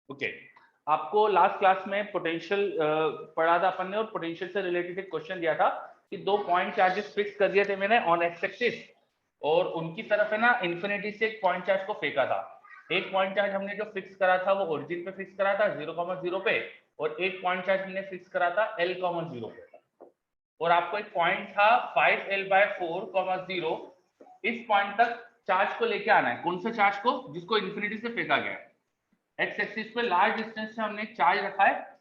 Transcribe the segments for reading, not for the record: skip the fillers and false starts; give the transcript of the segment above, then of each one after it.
Okay, आपको last class में potential पढ़ा था अपन ने, और पोटेंशियल से रिलेटेड एक क्वेश्चन दिया था कि दो पॉइंट चार्जेस फिक्स कर दिए थे मैंने ऑन एक्स एक्सिस, और उनकी तरफ है ना इन्फिनिटी से एक पॉइंट चार्ज को फेंका था। एक पॉइंट चार्ज हमने जो फिक्स करा था वो ओरिजिन पे फिक्स करा था 0,0 पे, और एक पॉइंट चार्ज हमने फिक्स करा था L,0 पे, और आपको एक पॉइंट था 5L/4,0। इस पॉइंट तक चार्ज को लेके आना है। कौन सा चार्ज को? जिसको इन्फिनिटी से फेंका गया है। एक्स एक्सिस पे लार्ज डिस्टेंस से हमने एक चार्ज रखा है,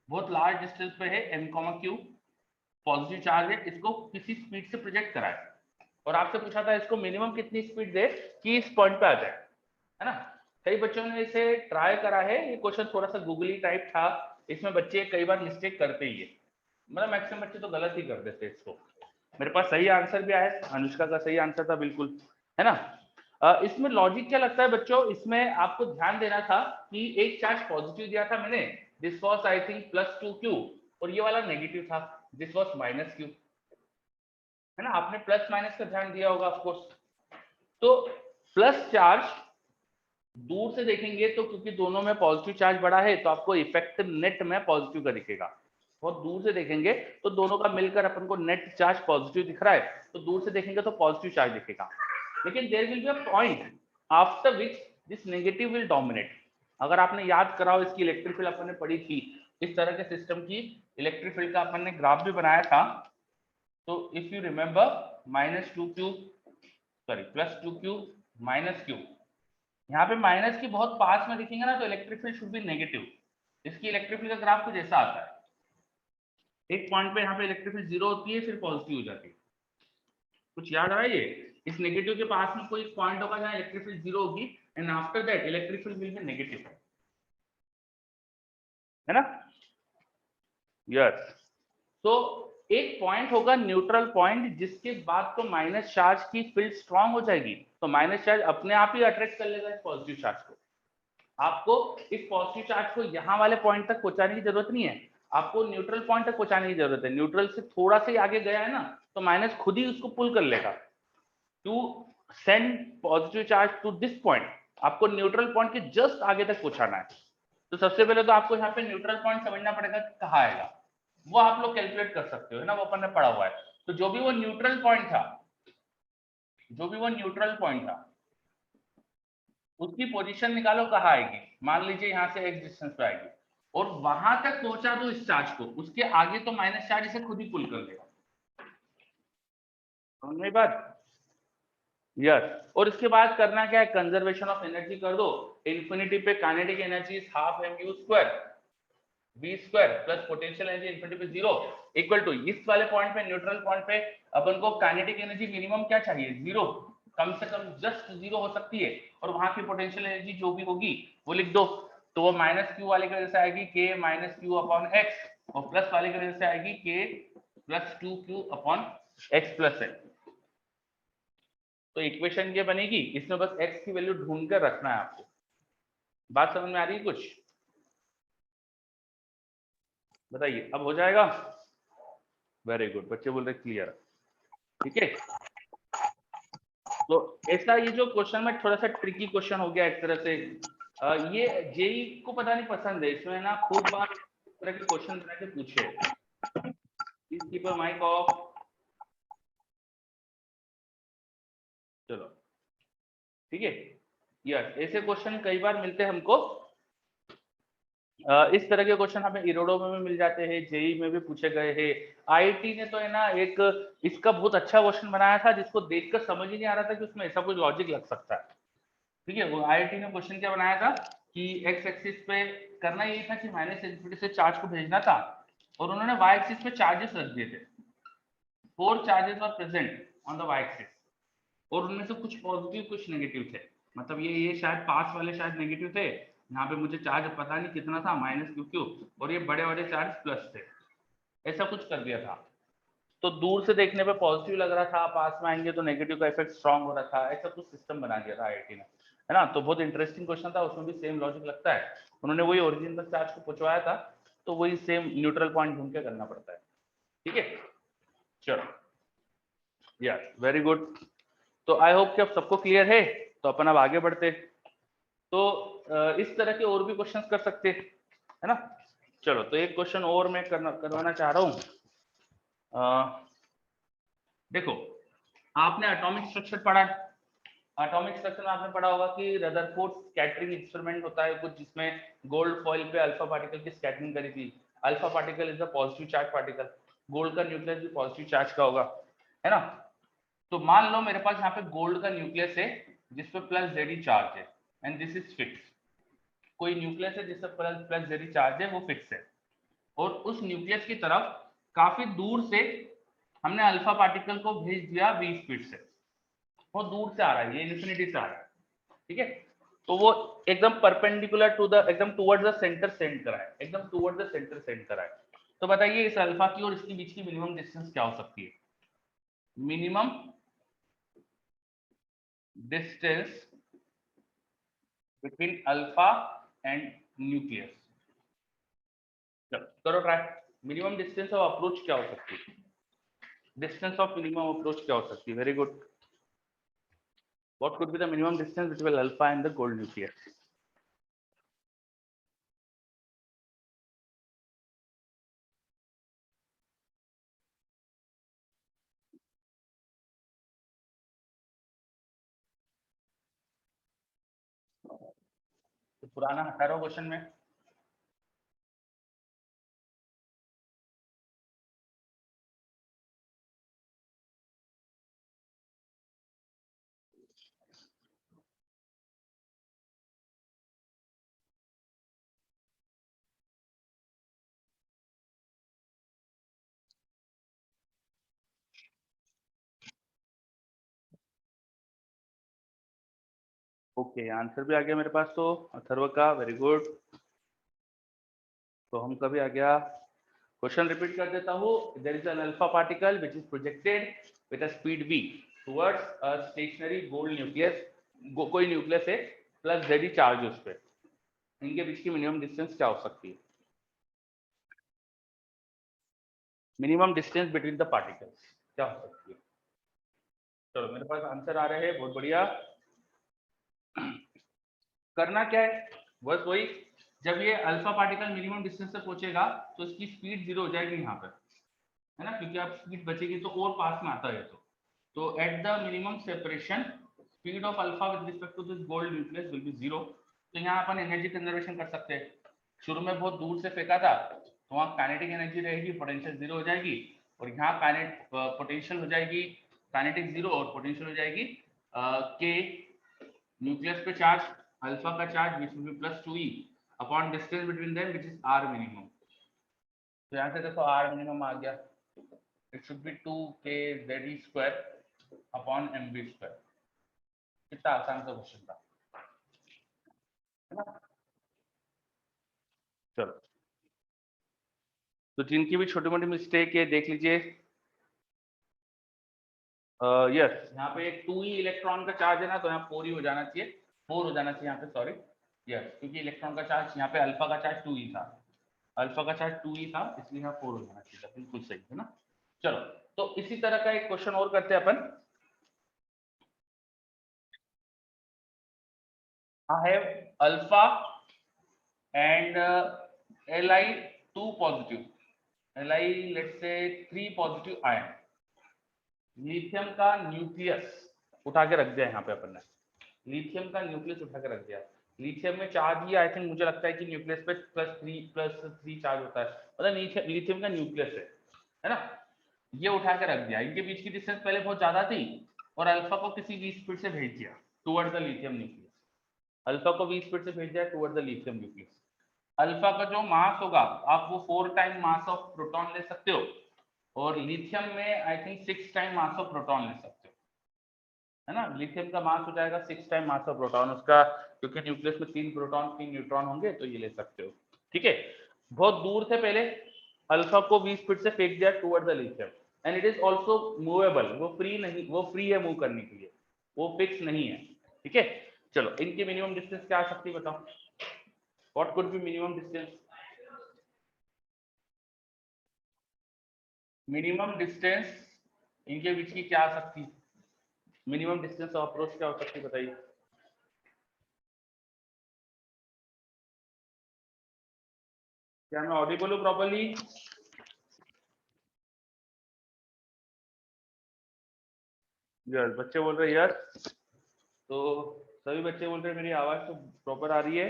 बहुत लार्ज डिस्टेंस पे है m,q, पॉजिटिव चार्ज है, इसको किसी स्पीड से प्रोजेक्ट करा है, और आपसे पूछा था इसको मिनिमम कितनी स्पीड दे कि इस पॉइंट पे आ जाए, है ना। कई बच्चों ने इसे ट्राई करा है, ये क्वेश्चन थोड़ा सा गूगली टाइप था, इसमें बच्चे कई बार मिस्टेक करते ही है, मतलब मैक्सिमम बच्चे तो गलत ही कर देते इसको। मेरे पास सही आंसर भी आया, अनुष्का का सही आंसर था बिल्कुल, है ना। इसमें लॉजिक क्या लगता है बच्चों, इसमें आपको ध्यान देना था कि एक चार्ज पॉजिटिव दिया था मैंने, this was I think +2q, और ये वाला नेगेटिव था, दिस वाज -q, है ना। आपने प्लस माइनस का ध्यान दिया होगा ऑफकोर्स। तो प्लस चार्ज दूर से देखेंगे तो, क्योंकि दोनों में पॉजिटिव चार्ज बड़ा है, तो आपको इफेक्टिव नेट में पॉजिटिव का दिखेगा। बहुत दूर से देखेंगे तो दोनों का मिलकर अपन को नेट चार्ज पॉजिटिव दिख रहा है, तो दूर से देखेंगे तो पॉजिटिव चार्ज दिखेगा। लेकिन there will be a point after which this negative will dominate. अगर आपने याद कराओ, इसकी इलेक्ट्रिक फील्ड अपन ने पढ़ी थी, इस तरह के सिस्टम की इलेक्ट्रिक फील्ड का अपन ने ग्राफ भी बनाया था। तो if you remember -2q, sorry +2q -q, यहाँ पे माइनस की बहुत पास में दिखेंगे ना, तो electric field should be negative. इसकी इलेक्ट्रिक फील्ड का ग्राफ कुछ ऐसा आता है, एक पॉइंट पे यहाँ पे इलेक्ट्रिक फील्ड 0 होती है, फिर पॉजिटिव हो जाती है। कुछ याद आ रहा है? ये इस नेगेटिव के पास में कोई पॉइंट होगा जहाँ इलेक्ट्रिक फील्ड 0 होगी, and after that electric field will be negative, है ना। यस। तो एक पॉइंट होगा न्यूट्रल पॉइंट, जिसके बाद तो माइनस चार्ज की फील्ड स्ट्रांग हो जाएगी, तो माइनस चार्ज अपने आप ही अट्रैक्ट कर लेगा इस पॉजिटिव चार्ज को। आपको इस पॉजिटिव चार्ज को यहाँ वाले पॉइंट तक पहुंचाने की जरूरत नहीं है, आपको न्यूट्रल पॉइंट तक पहुंचाने की जरूरत है। न्यूट्रल से थोड़ा सा ही आगे गया है ना, तो माइनस खुद ही उसको पुल कर लेगा। To send positive charge to this point, आपको न्यूट्रल पॉइंट के जस्ट आगे तक पहुंचाना है। तो सबसे पहले तो आपको यहाँ पे न्यूट्रल पॉइंट समझना पड़ेगा कहाँ आएगा, वो आप लोग कैलकुलेट कर सकते हो, है ना, वो अपन ने पढ़ा हुआ है। तो जो भी वो न्यूट्रल पॉइंट था, उसकी पोजीशन निकालो, कहाँ आएगी। मान लीजिए यहाँ से x डिस्टेंस पे आएगी, और वहां तक पहुंचा दो इस चार्ज को, उसके आगे तो माइनस चार्ज इसे खुद ही पुल कर देगा। समझ में बात? यस। और इसके बाद करना क्या है, कंजर्वेशन ऑफ एनर्जी कर दो। इन्फिनिटी पे kinetic energy is ½ mv² v² plus potential energy infinity पे 0 इक्वल टू, इस वाले पॉइंट पे, न्यूट्रल पॉइंट पे अपन को काइनेटिक एनर्जी मिनिमम क्या चाहिए, 0, कम से कम जस्ट 0 हो सकती है, और वहां की पोटेंशियल एनर्जी जो भी होगी वो लिख दो। तो वो -q वाले की वजह से आएगी k -q अपॉन x, और प्लस वाले की वजह से आएगी k +2q upon x plus n। तो इक्वेशन ये बनेगी, इसमें बस x की वैल्यू ढूंढ कर रखना है आपको। बात समझ में आ रही है कुछ? बताइए, अब हो जाएगा? वेरी गुड, बच्चे बोल रहे क्लियर। ठीक है, तो ऐसा ये जो क्वेश्चन में थोड़ा सा ट्रिकी क्वेश्चन हो गया एक तरह से, ये जेई को पता नहीं पसंद है, इसमें ना खूब बार इस तरह के क्वेश्चन बना के पूछे। Please keep your mic off. चलो ठीक है, यस, ऐसे क्वेश्चन कई बार मिलते हैं हमको। इस तरह के क्वेश्चन हमें इरोडो में भी मिल जाते हैं, जेई में भी पूछे गए हैं। आईआईटी ने तो है ना एक इसका बहुत अच्छा क्वेश्चन बनाया था, जिसको देखकर समझ ही नहीं आ रहा था कि उसमें ऐसा कुछ लॉजिक लग सकता है। ठीक है, वो आईआईटी ने क्वेश्चन क्या बनाया था कि एक्स एक्सिस पे करना यही था कि -इन्फिनिटी से चार्ज को भेजना था, और उन्होंने वाई एक्सिस पे चार्जेस रख दिए थे। 4 charges were present on the y axis, और उनमें से कुछ पॉजिटिव कुछ नेगेटिव थे। मतलब ये शायद पास वाले शायद नेगेटिव थे, यहाँ पे मुझे चार्ज पता नहीं कितना था -q, और ये बड़े बड़े चार्ज प्लस थे। ऐसा कुछ कर दिया था, तो दूर से देखने पे पॉजिटिव लग रहा था, पास में आएंगे तो नेगेटिव का इफेक्ट स्ट्रांग हो रहा था, ऐसा कुछ सिस्टम बना दिया था आईआईटी ने, है ना। तो बहुत इंटरेस्टिंग क्वेश्चन था, उसमें भी सेम लॉजिक लगता है। उन्होंने वही ओरिजिन तक चार्ज को पहुंचवाया था, तो वही सेम न्यूट्रल पॉइंट ढूंढ के करना पड़ता है। ठीक है, चलो, यस, वेरी गुड। तो आई होप कि अब सबको क्लियर है, तो अपन अब आगे बढ़ते। तो इस तरह के और भी क्वेश्चंस कर सकते हैं, है ना। चलो तो एक क्वेश्चन और मैं करवाना चाह रहा हूँ। देखो, आपने एटॉमिक स्ट्रक्चर पढ़ा है। एटॉमिक स्ट्रक्चर में आपने पढ़ा होगा कि रदरफोर्ड स्कैटरिंग एक्सपेरिमेंट होता है कुछ, जिसमें गोल्ड फॉइल पे अल्फा पार्टिकल की स्कैटरिंग करी थी। Alpha particle is a positive charge particle, gold का न्यूक्लियस भी पॉजिटिव चार्ज का होगा, है ना। तो मान लो मेरे पास यहाँ पे गोल्ड का न्यूक्लियस है जिसपे प्लस जेडी चार्ज है, एंड दिस इज फिक्स। कोई न्यूक्लियस है जिसपे प्लस प्लस जेडी चार्ज है, वो फिक्स है, और उस न्यूक्लियस की तरफ काफी दूर से हमने अल्फा पार्टिकल को भेज दिया v स्पीड से। वो दूर से आ रहा है, ये इन्फिनिटी से आ रहा है, ठीक है। तो वो एकदम परपेंडिकुलर टू द, एकदम टुवर्ड्स द सेंटर सेंड करा है, एकदम टुवर्ड्स द सेंटर सेंड करा है। तो बताइए इस अल्फा की और इसके बीच की मिनिमम डिस्टेंस क्या हो सकती है? Minimum distance between alpha and nucleus. करो try. Minimum distance of approach क्या हो सकती है? डिस्टेंस ऑफ मिनिमम अप्रोच क्या हो सकती है? Very good. What could be the minimum distance between alpha and the gold nucleus? तो पुराना हटा रहा क्वेश्चन में। ओके, आंसर भी आ गया मेरे पास तो अथर्व का, वेरी गुड। तो हम कभी आ गया, क्वेश्चन रिपीट कर देता हूँ। There is an alpha particle which is projected with a speed v towards a stationary gold nucleus. कोई न्यूक्लियस है प्लस जेडी चार्ज उस पे, इनके बीच की मिनिमम डिस्टेंस क्या हो सकती है? Minimum distance between the particles क्या हो सकती है? चलो मेरे पास आंसर आ रहे हैं, बहुत बढ़िया। करना क्या है, बस वही, जब ये अल्फा पार्टिकल मिनिमम डिस्टेंस से पहुंचेगा तो इसकी स्पीड 0 हो जाएगी यहाँ पर, है ना, क्योंकि अब स्पीड बचेगी तो और पास में आता है। तो at the minimum separation speed of alpha with respect to this gold nucleus will be 0। तो यहाँ अपन एनर्जी कंजर्वेशन कर सकते हैं। शुरू में बहुत दूर से फेंका था तो वहाँ काइनेटिक एनर्जी रहेगी, पोटेंशियल 0 हो जाएगी, और यहाँ पोटेंशियल हो जाएगी, काइनेटिक 0 और पोटेंशियल हो जाएगी के न्यूक्लियस पे चार्ज अल्फा का charge which will be plus 2e upon distance between them which is r minimum. तो यहाँ से देखो आर मिनिमम आ गया, it should be 2k z square upon mv square. कितना आसान सा क्वेश्चन था, है ना। चलो, तो जिनकी भी छोटी मोटी मिस्टेक है देख लीजिए। यस, यहाँ पे 2e इलेक्ट्रॉन का चार्ज है ना, तो यहाँ 4e हो जाना चाहिए, 4 हो जाना चाहिए यहाँ पे, सॉरी। यस, क्योंकि इलेक्ट्रॉन का चार्ज यहाँ पे अल्फा का चार्ज 2e था, अल्फा का चार्ज 2e था, इसलिए यहाँ 4 हो जाना चाहिए, बिल्कुल सही है ना। चलो, तो इसी तरह का एक क्वेश्चन और करते हैं अपन। I have alpha and Li2 positive, Li let's say 3 positive ion, lithium का न्यूक्लियस उठा के रख दिया यहाँ पे अपन ने, लिथियम का न्यूक्लियस उठा के रख दिया। लिथियम में चार्ज ही आई थिंक मुझे लगता है कि न्यूक्लियस पे प्लस थ्री चार्ज होता है, मतलब लिथियम का न्यूक्लियस है ना। ये उठा के रख दिया, इनके बीच की डिस्टेंस पहले बहुत ज्यादा थी, और अल्फा को किसी v स्पीड से भेज दिया toward the lithium nucleus, alpha को v स्पीड से भेज दिया toward the lithium nucleus. Alpha का जो मास होगा आप वो 4 टाइम मास ऑफ प्रोटॉन ले सकते हो, और लिथियम में I think 6 time mass of proton ले सकते हो, है ना। लिथियम का मास हो जाएगा 6 टाइम मास ऑफ प्रोटॉन उसका, क्योंकि न्यूक्लियस में 3 प्रोटॉन 3 न्यूट्रॉन होंगे, तो ये ले सकते हो, ठीक है। बहुत दूर से पहले अल्फा को v स्पीड से फेंक दिया toward the lithium, and it is also movable, वो फ्री नहीं, वो फ्री है मूव करने के लिए, वो फिक्स नहीं है, ठीक है। चलो, इनकी मिनिमम डिस्टेंस क्या आ सकती है बताओ, what could be minimum distance? Minimum distance इनके बीच की क्या आ सकती है? मिनिमम डिस्टेंस ऑफ अप्रोच क्या हो सकती है बताइए? क्या मैं ऑडिबल हूँ प्रॉपर्ली? यस, बच्चे बोल रहे यस। तो सभी बच्चे बोल रहे हैं मेरी आवाज तो प्रॉपर आ रही है।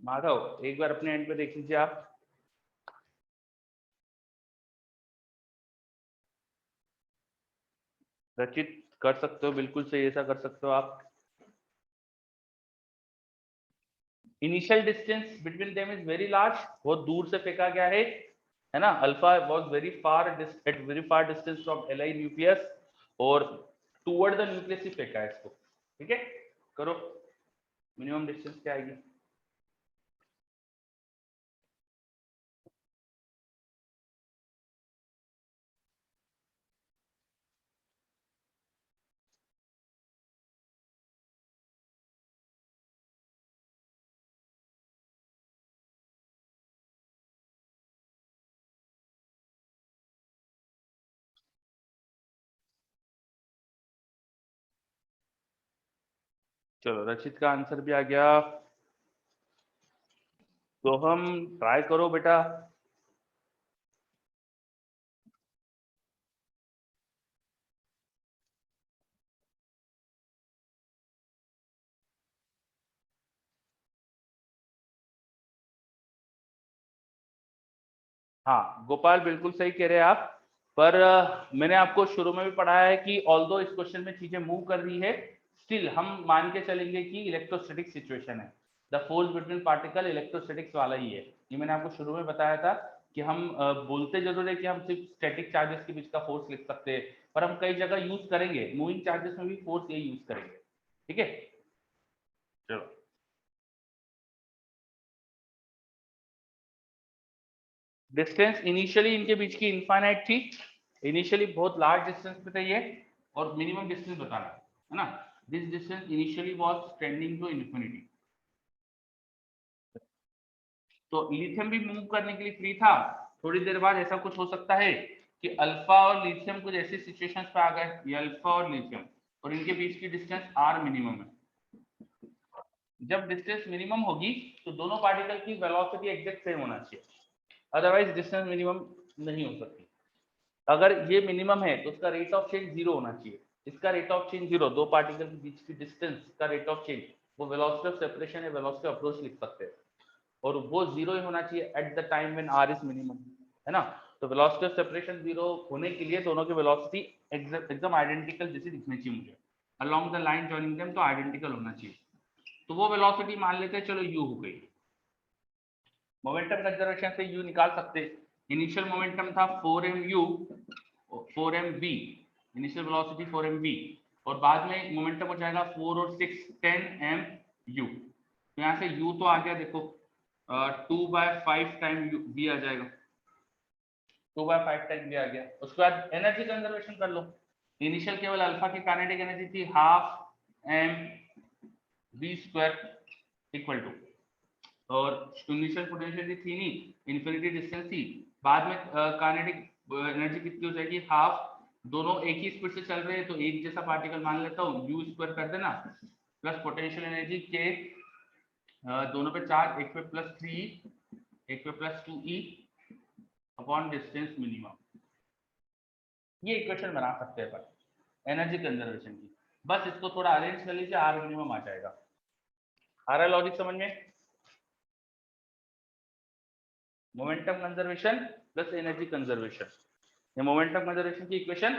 माधव एक बार अपने एंड पे देख लीजिए आप। रचित कर सकते हो, बिल्कुल सही, ऐसा कर सकते हो आप। Initial distance between them is very large, बहुत दूर से फेंका गया है ना। Alpha was very far at very far distance from एलाई न्यूक्लियस, और टुवर्ड द न्यूक्लियस ही फेंका है इसको। ठीक है, करो मिनिमम डिस्टेंस क्या आएगी। चलो रचित का आंसर भी आ गया, तो हम ट्राई करो बेटा। हाँ गोपाल बिल्कुल सही कह रहे हैं आप, पर मैंने आपको शुरू में भी पढ़ाया है कि ऑल्दो इस क्वेश्चन में चीजें मूव कर रही है, स्टिल हम मान के चलेंगे कि इलेक्ट्रोस्टैटिक सिचुएशन है, the force between particle electrostatics वाला ही है। ये मैंने आपको शुरू में बताया था कि हम बोलते जरूर है कि हम सिर्फ स्टैटिक चार्जेस के बीच का फोर्स लिख सकते हैं, पर हम कई जगह यूज करेंगे, मूविंग चार्जेस में भी फोर्स यही यूज करेंगे। ठीक है, चलो। डिस्टेंस इनिशियली इनके बीच की इनफाइनाइट थी, इनिशियली बहुत लार्ज डिस्टेंस पे थे ये, और मिनिमम डिस्टेंस बताना है ना। This distance initially was tending to infinity. तो लिथियम भी मूव करने के लिए फ्री था, थोड़ी देर बाद ऐसा कुछ हो सकता है कि अल्फा और लिथियम कुछ ऐसी सिचुएशंस पे आ गए, ये अल्फा और लिथियम, और इनके बीच की डिस्टेंस आर मिनिमम है। जब डिस्टेंस मिनिमम होगी तो दोनों पार्टिकल की वेलोसिटी एग्जैक्ट सेम होना चाहिए, अदरवाइज डिस्टेंस मिनिमम नहीं हो सकती। अगर ये मिनिमम है तो उसका रेट ऑफ चेंज जीरो होना चाहिए, इसका रेट ऑफ चेंज जीरो, दो पार्टिकल के बीच की डिस्टेंस का रेट ऑफ चेंज, वो वेलोसिटी ऑफ सेपरेशन या वेलोसिटी ऑफ अप्रोच लिख सकते हैं, और वो जीरो ही होना चाहिए at the time when r is minimum, है ना। तो वेलोसिटी ऑफ सेपरेशन जीरो होने के लिए दोनों की वेलोसिटी एकदम आइडेंटिकल जैसी दिखनी चाहिए मुझे, along the line joining them तो आइडेंटिकल होना चाहिए। तो वो वेलोसिटी मान लेते हैं, चलो यू हो गई। मोमेंटम कंजर्वेशन से यू निकाल सकते, इनिशियल मोमेंटम था 4mu 4mv, initial velocity 4mv, और बाद में मोमेंटम हो जाएगा 4 और 6 10mu। तो यहाँ से u तो आ गया देखो 2/5 टाइम v आ जाएगा, 2/5 टाइम v आ गया। उसके बाद एनर्जी कंजर्वेशन कर लो, इनिशियल केवल अल्फा की काइनेटिक एनर्जी थी half m v square equal to, और इनिशियल पोटेंशियल थी नहीं, इन्फिनिटी डिस्टेंस थी, बाद में काइनेटिक एनर्जी कितनी हो जाएगी हाफ, दोनों एक ही स्पीड से चल रहे हैं तो एक जैसा पार्टिकल मान लेता हूँ, यू स्क्वायर कर देना, प्लस पोटेंशियल एनर्जी के दोनों पे चार्ज, एक पे +3 एक पे +2e अपॉन डिस्टेंस मिनिमम। ये इक्वेशन बना सकते हैं अपन एनर्जी कंजर्वेशन की, बस इसको थोड़ा अरेंज कर लीजिए, आर मिनिमम आ जाएगा। आ रहा है लॉजिक समझ में? Momentum conservation plus energy conservation, ये मोमेंटम कंजर्वेशन की इक्वेशन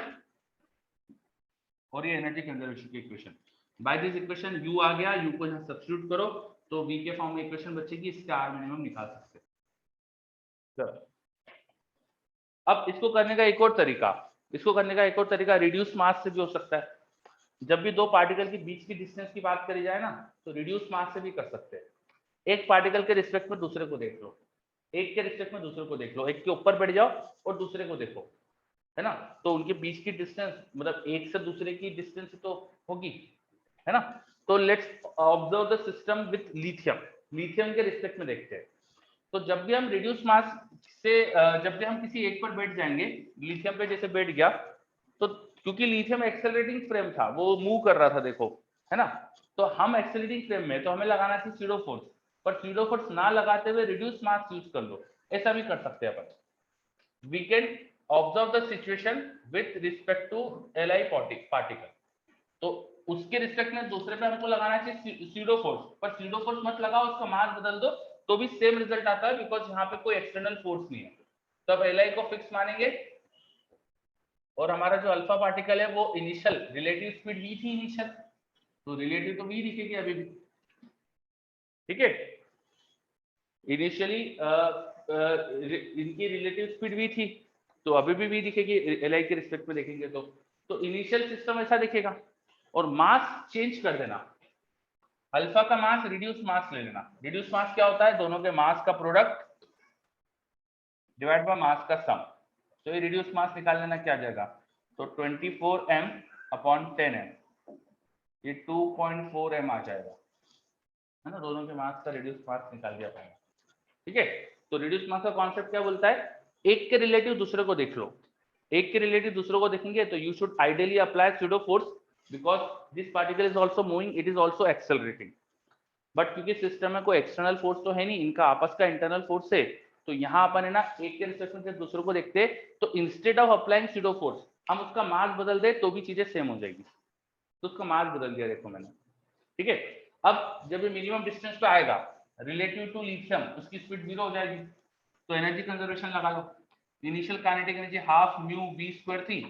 और ये एनर्जी कंजर्वेशन की equation. By this equation u आ गया, u को यहाँ सब्स्टिट्यूट करो तो v के फॉर्म में इक्वेशन बचेगी, इससे r मिनिमम निकाल सकते हैं। अब इसको करने का एक और तरीका, रिड्यूस मास से भी हो सकता है। जब भी दो पार्टिकल के बीच की डिस्टेंस की बात करी जाए ना, तो रिड्यूस मास से भी कर सकते हैं। एक पार्टिकल के रिस्पेक्ट में दूसरे को देख लो, एक के रिस्पेक्ट में दूसरे को देख लो, एक के ऊपर बैठ जाओ और दूसरे को देखो, है ना। तो उनके बीच की डिस्टेंस मतलब एक से दूसरे की डिस्टेंस तो होगी, है ना। तो let's observe the system with lithium, lithium के रिस्पेक्ट में देखते हैं। तो जब भी हम रिड्यूस मास से जब भी हम किसी एक पर बैठ जाएंगे, लिथियम पे जैसे बैठ गया, तो क्योंकि लिथियम एक्सेलरेटिंग फ्रेम था, वो मूव कर रहा था देखो, है ना। तो हम एक्सेलरेटिंग फ्रेम में तो हमें लगाना चाहिए सीडो फोर्स, पर सीडो फोर्स ना लगाते हुए रिड्यूस मास यूज कर लो, ऐसा भी कर सकते हैं अपन। We can observe the situation with respect to L I particle, तो उसके रिस्पेक्ट में दूसरे पे हमको लगाना चाहिए सीडो फोर्स, पर सीडो फोर्स मत लगाओ, उसका मास बदल दो तो भी सेम रिजल्ट आता है, बिकॉज यहाँ पे कोई एक्सटर्नल फोर्स नहीं है। तो अब एल आई को फिक्स मानेंगे, और हमारा जो अल्फा पार्टिकल है वो इनिशियल रिलेटिव स्पीड वी थी इनिशियल, तो रिलेटिव तो वी दिखेगी अभी भी, ठीक है। इनिशियली इनकी रिलेटिव स्पीड वी थी, तो अभी भी वी दिखेगी एल आई के रिस्पेक्ट में देखेंगे तो इनिशियल सिस्टम ऐसा दिखेगा। और मास चेंज कर देना, अल्फा का मास रिड्यूस मास ले लेना। रिड्यूस मास क्या होता है, दोनों के मास का प्रोडक्ट डिवाइड बाय मास का सम। तो ये रिड्यूस मास निकाल लेना, क्या जाएगा, तो 24m अपॉन 10m, ये 2.4m आ जाएगा, है ना। दोनों के मास का रिड्यूस मास निकाल दिया पाएगा, ठीक है। तो रिड्यूस मास का कॉन्सेप्ट क्या बोलता है, एक के रिलेटिव दूसरे को देख लो, एक के रिलेटिव दूसरे को देखेंगे तो you should ideally apply pseudo force, because this particle is also moving, it is also accelerating. But क्योंकि सिस्टम में कोई एक्सटर्नल फोर्स तो है नहीं, इनका आपस का इंटरनल फोर्स है, तो यहाँ अपन है ना एक के रिस्पेक्ट में से दूसरे को देखते, तो instead of applying pseudo force हम उसका मास बदल दे तो भी चीजें सेम हो जाएगी। तो उसका मास बदल दिया देखो मैंने, ठीक है। अब जब ये मिनिमम डिस्टेंस पे आएगा रिलेटिव टू लिथियम, उसकी स्पीड 0 हो जाएगी, तो एनर्जी कंजर्वेशन लगा लो। Initial kinetic energy half mu v square थी,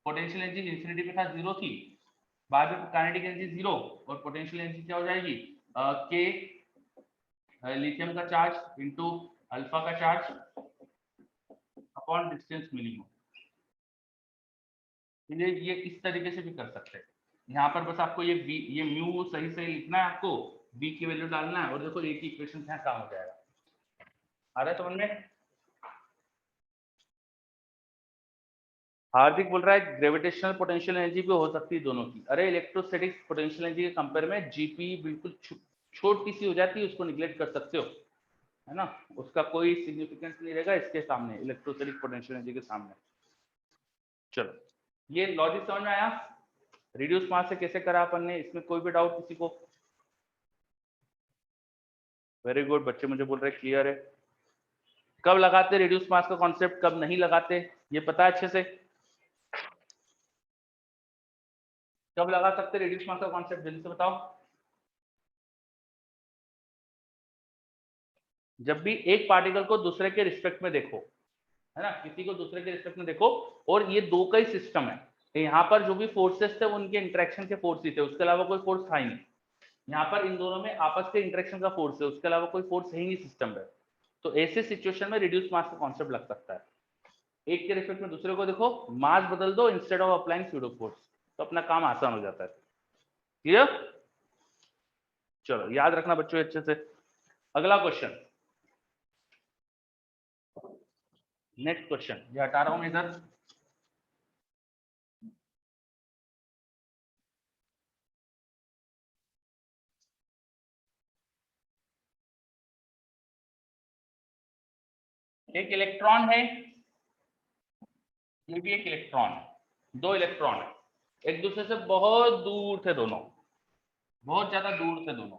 पोटेंशियल एनर्जी इंफिनिटी पे था 0 थी, बाद में काइनेटिक एनर्जी 0 और पोटेंशियल एनर्जी क्या हो जाएगी, के लिथियम का चार्ज इनटू अल्फा का चार्ज अपॉन डिस्टेंस मिनिमम। ये इस तरीके से भी कर सकते हैं। यहाँ पर बस आपको ये म्यू सही सही लिखना है, आपको बी की वैल्यू डालना है, और देखो एक ही इक्वेशन यहाँ काम हो जाएगा। आ रहा है समझ में। हार्दिक बोल रहा है ग्रेविटेशनल पोटेंशियल एनर्जी भी हो सकती है दोनों की। अरे इलेक्ट्रोस्टैटिक पोटेंशियल एनर्जी के कंपेयर में जीपी बिल्कुल छोटी सी हो जाती है, उसको निगलेक्ट कर सकते हो, है ना। उसका कोई सिग्निफिकेंस नहीं रहेगा इसके सामने, इलेक्ट्रोस्टैटिक पोटेंशियल एनर्जी के सामने। चलो, ये लॉजिक समझ में आया, रिड्यूस मास से कैसे करा अपन ने, इसमें कोई भी डाउट किसी को। वेरी गुड, बच्चे मुझे बोल रहे क्लियर है। कब लगाते रिड्यूस मास का कॉन्सेप्ट, कब नहीं लगाते, ये पता है अच्छे से। कब लगा सकते रिड्यूस मास का कॉन्सेप्ट, जल्दी से बताओ। जब भी एक पार्टिकल को दूसरे के रिस्पेक्ट में देखो, है ना, किसी को दूसरे के रिस्पेक्ट में देखो, और ये दो का ही सिस्टम है, यहाँ पर जो भी फोर्सेस थे उनके इंटरेक्शन के फोर्स ही थे, उसके अलावा कोई फोर्स था ही नहीं। यहाँ पर इन दोनों में आपस के इंटरेक्शन का फोर्स है, उसके अलावा कोई फोर्स है ही नहीं सिस्टम में। तो ऐसे सिचुएशन में रिड्यूस मास का कॉन्सेप्ट लग सकता है। एक के रिस्पेक्ट में दूसरे को देखो, मास बदल दो instead of applying pseudo force, तो अपना काम आसान हो जाता है। क्लियर। चलो याद रखना बच्चों अच्छे से। अगला क्वेश्चन, नेक्स्ट क्वेश्चन, ये हटा रहा हूं मैं इधर। एक इलेक्ट्रॉन है, ये भी एक इलेक्ट्रॉन है, दो इलेक्ट्रॉन है, एक दूसरे से बहुत दूर थे दोनों, बहुत ज्यादा दूर थे दोनों,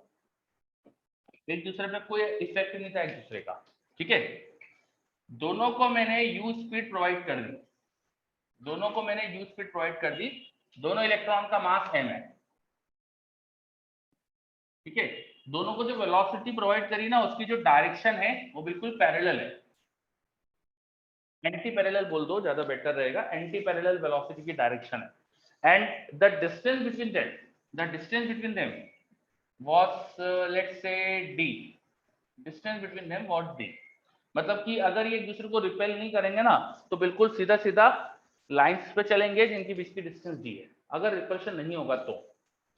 एक दूसरे पे कोई इफेक्ट नहीं था एक दूसरे का, ठीक है। दोनों को मैंने यू स्पीड प्रोवाइड कर दी, दोनों को मैंने यू स्पीड प्रोवाइड कर दी, दोनों इलेक्ट्रॉन का मास m है, ठीक है। दोनों को जो वेलोसिटी प्रोवाइड करी ना, उसकी जो डायरेक्शन है वो बिल्कुल पैरेलल है, एंटी पैरेलल बोल दो ज्यादा बेटर रहेगा, एंटी पैरेलल वेलोसिटी की डायरेक्शन है। And the distance between them, the distance between them was let's say d, distance between them was d। मतलब कि अगर ये एक दूसरे को रिपेल नहीं करेंगे ना, तो बिल्कुल सीधा सीधा लाइंस पे चलेंगे जिनकी बीच की डिस्टेंस d है। अगर रिपल्शन नहीं होगा तो,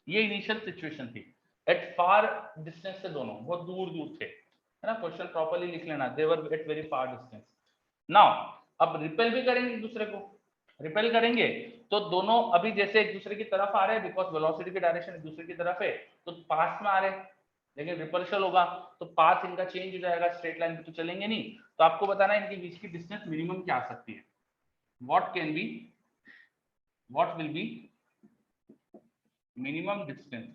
ये इनिशियल सिचुएशन थी। एट फार डिस्टेंस से दोनों बहुत दूर दूर थे, है ना। क्वेश्चन प्रॉपर्ली लिख लेना, they were at very far distance. Now अब रिपेल भी करेंगे एक दूसरे को, रिपेल करेंगे तो दोनों अभी जैसे एक दूसरे की तरफ आ रहे हैं, बिकॉज वेलोसिटी की डायरेक्शन एक दूसरे की तरफ है, तो पास में आ रहे हैं, लेकिन रिपल्शन होगा तो पाथ इनका चेंज हो जाएगा, स्ट्रेट लाइन पे तो चलेंगे नहीं। तो आपको बताना है इनके बीच की डिस्टेंस मिनिमम क्या आ सकती है, what can be, what will be minimum distance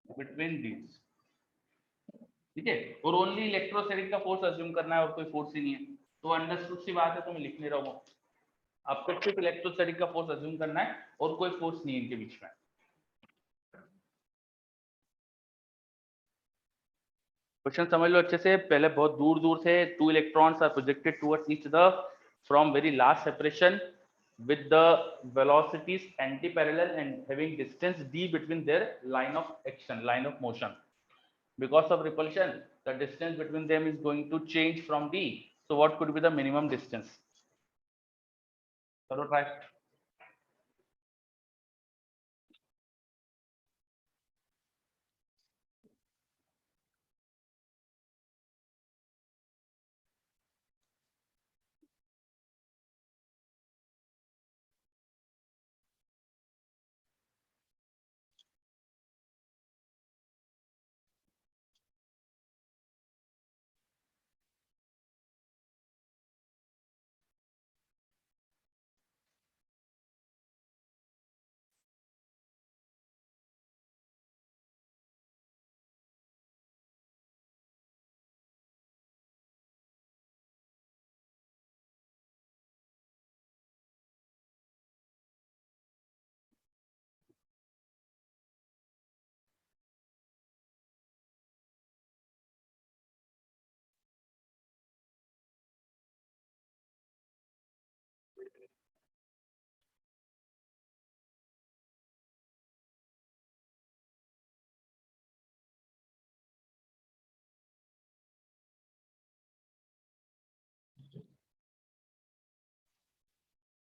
between these, ठीक है, और ओनली इलेक्ट्रोस्टैटिक का फोर्स अज्यूम करना है और कोई फोर्स ही नहीं है, तो अंडरस्टूड सी बात है, तो मैं लिख नहीं रहा हूँ, आपको सिर्फ इलेक्ट्रोस्टैटिक का फोर्स अज्यूम करना है और कोई फोर्स नहीं है इनके बीच में। क्वेश्चन समझ लो अच्छे से, पहले बहुत दूर दूर से two electrons are projected towards each other from very last separation with the velocities anti-parallel and having distance d between their line of action, line of motion. Because of repulsion, the distance between them is going to change from d. So what could be the minimum distance? करो try.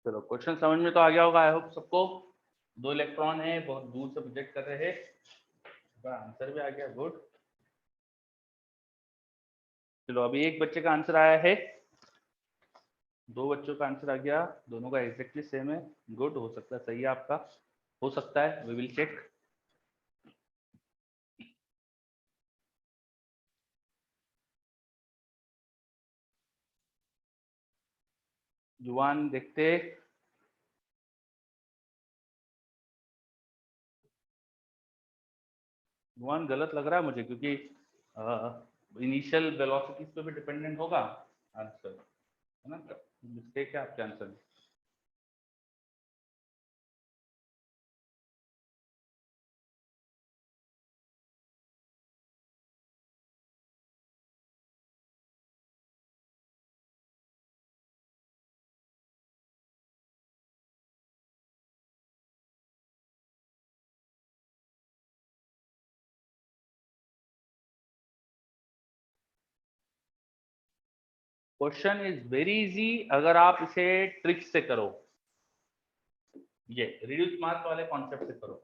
चलो question समझ में तो आ गया होगा, I hope सबको। दो electron है, बहुत दूर से प्रोजेक्ट कर रहे हैं, आंसर भी आ गया, गुड। चलो अभी एक बच्चे का आंसर आया है, दो बच्चों का आंसर आ गया, दोनों का एग्जैक्टली सेम है, गुड, हो सकता है सही है आपका, हो सकता है, वी विल चेक। जुबान देखते, जुबान गलत लग रहा है मुझे, क्योंकि इनिशियल वेलोसिटीज पे भी डिपेंडेंट होगा आंसर, है ना, मिस्टेक है आपके आंसर में। क्वेश्चन इज वेरी इजी अगर आप इसे ट्रिक से करो, ये रिड्यूस मास वाले कॉन्सेप्ट से करो,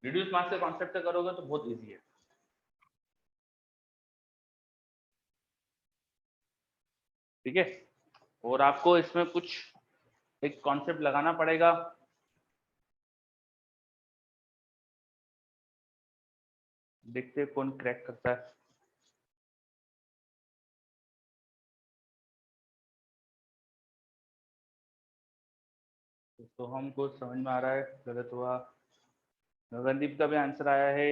रिड्यूस मास के कॉन्सेप्ट से करोगे तो बहुत इजी है, ठीक है। और आपको इसमें कुछ एक कॉन्सेप्ट लगाना पड़ेगा, देखते हैं कौन क्रैक करता है। तो हमको समझ में आ रहा है, गलत हुआ। गगनदीप का भी आंसर आया है,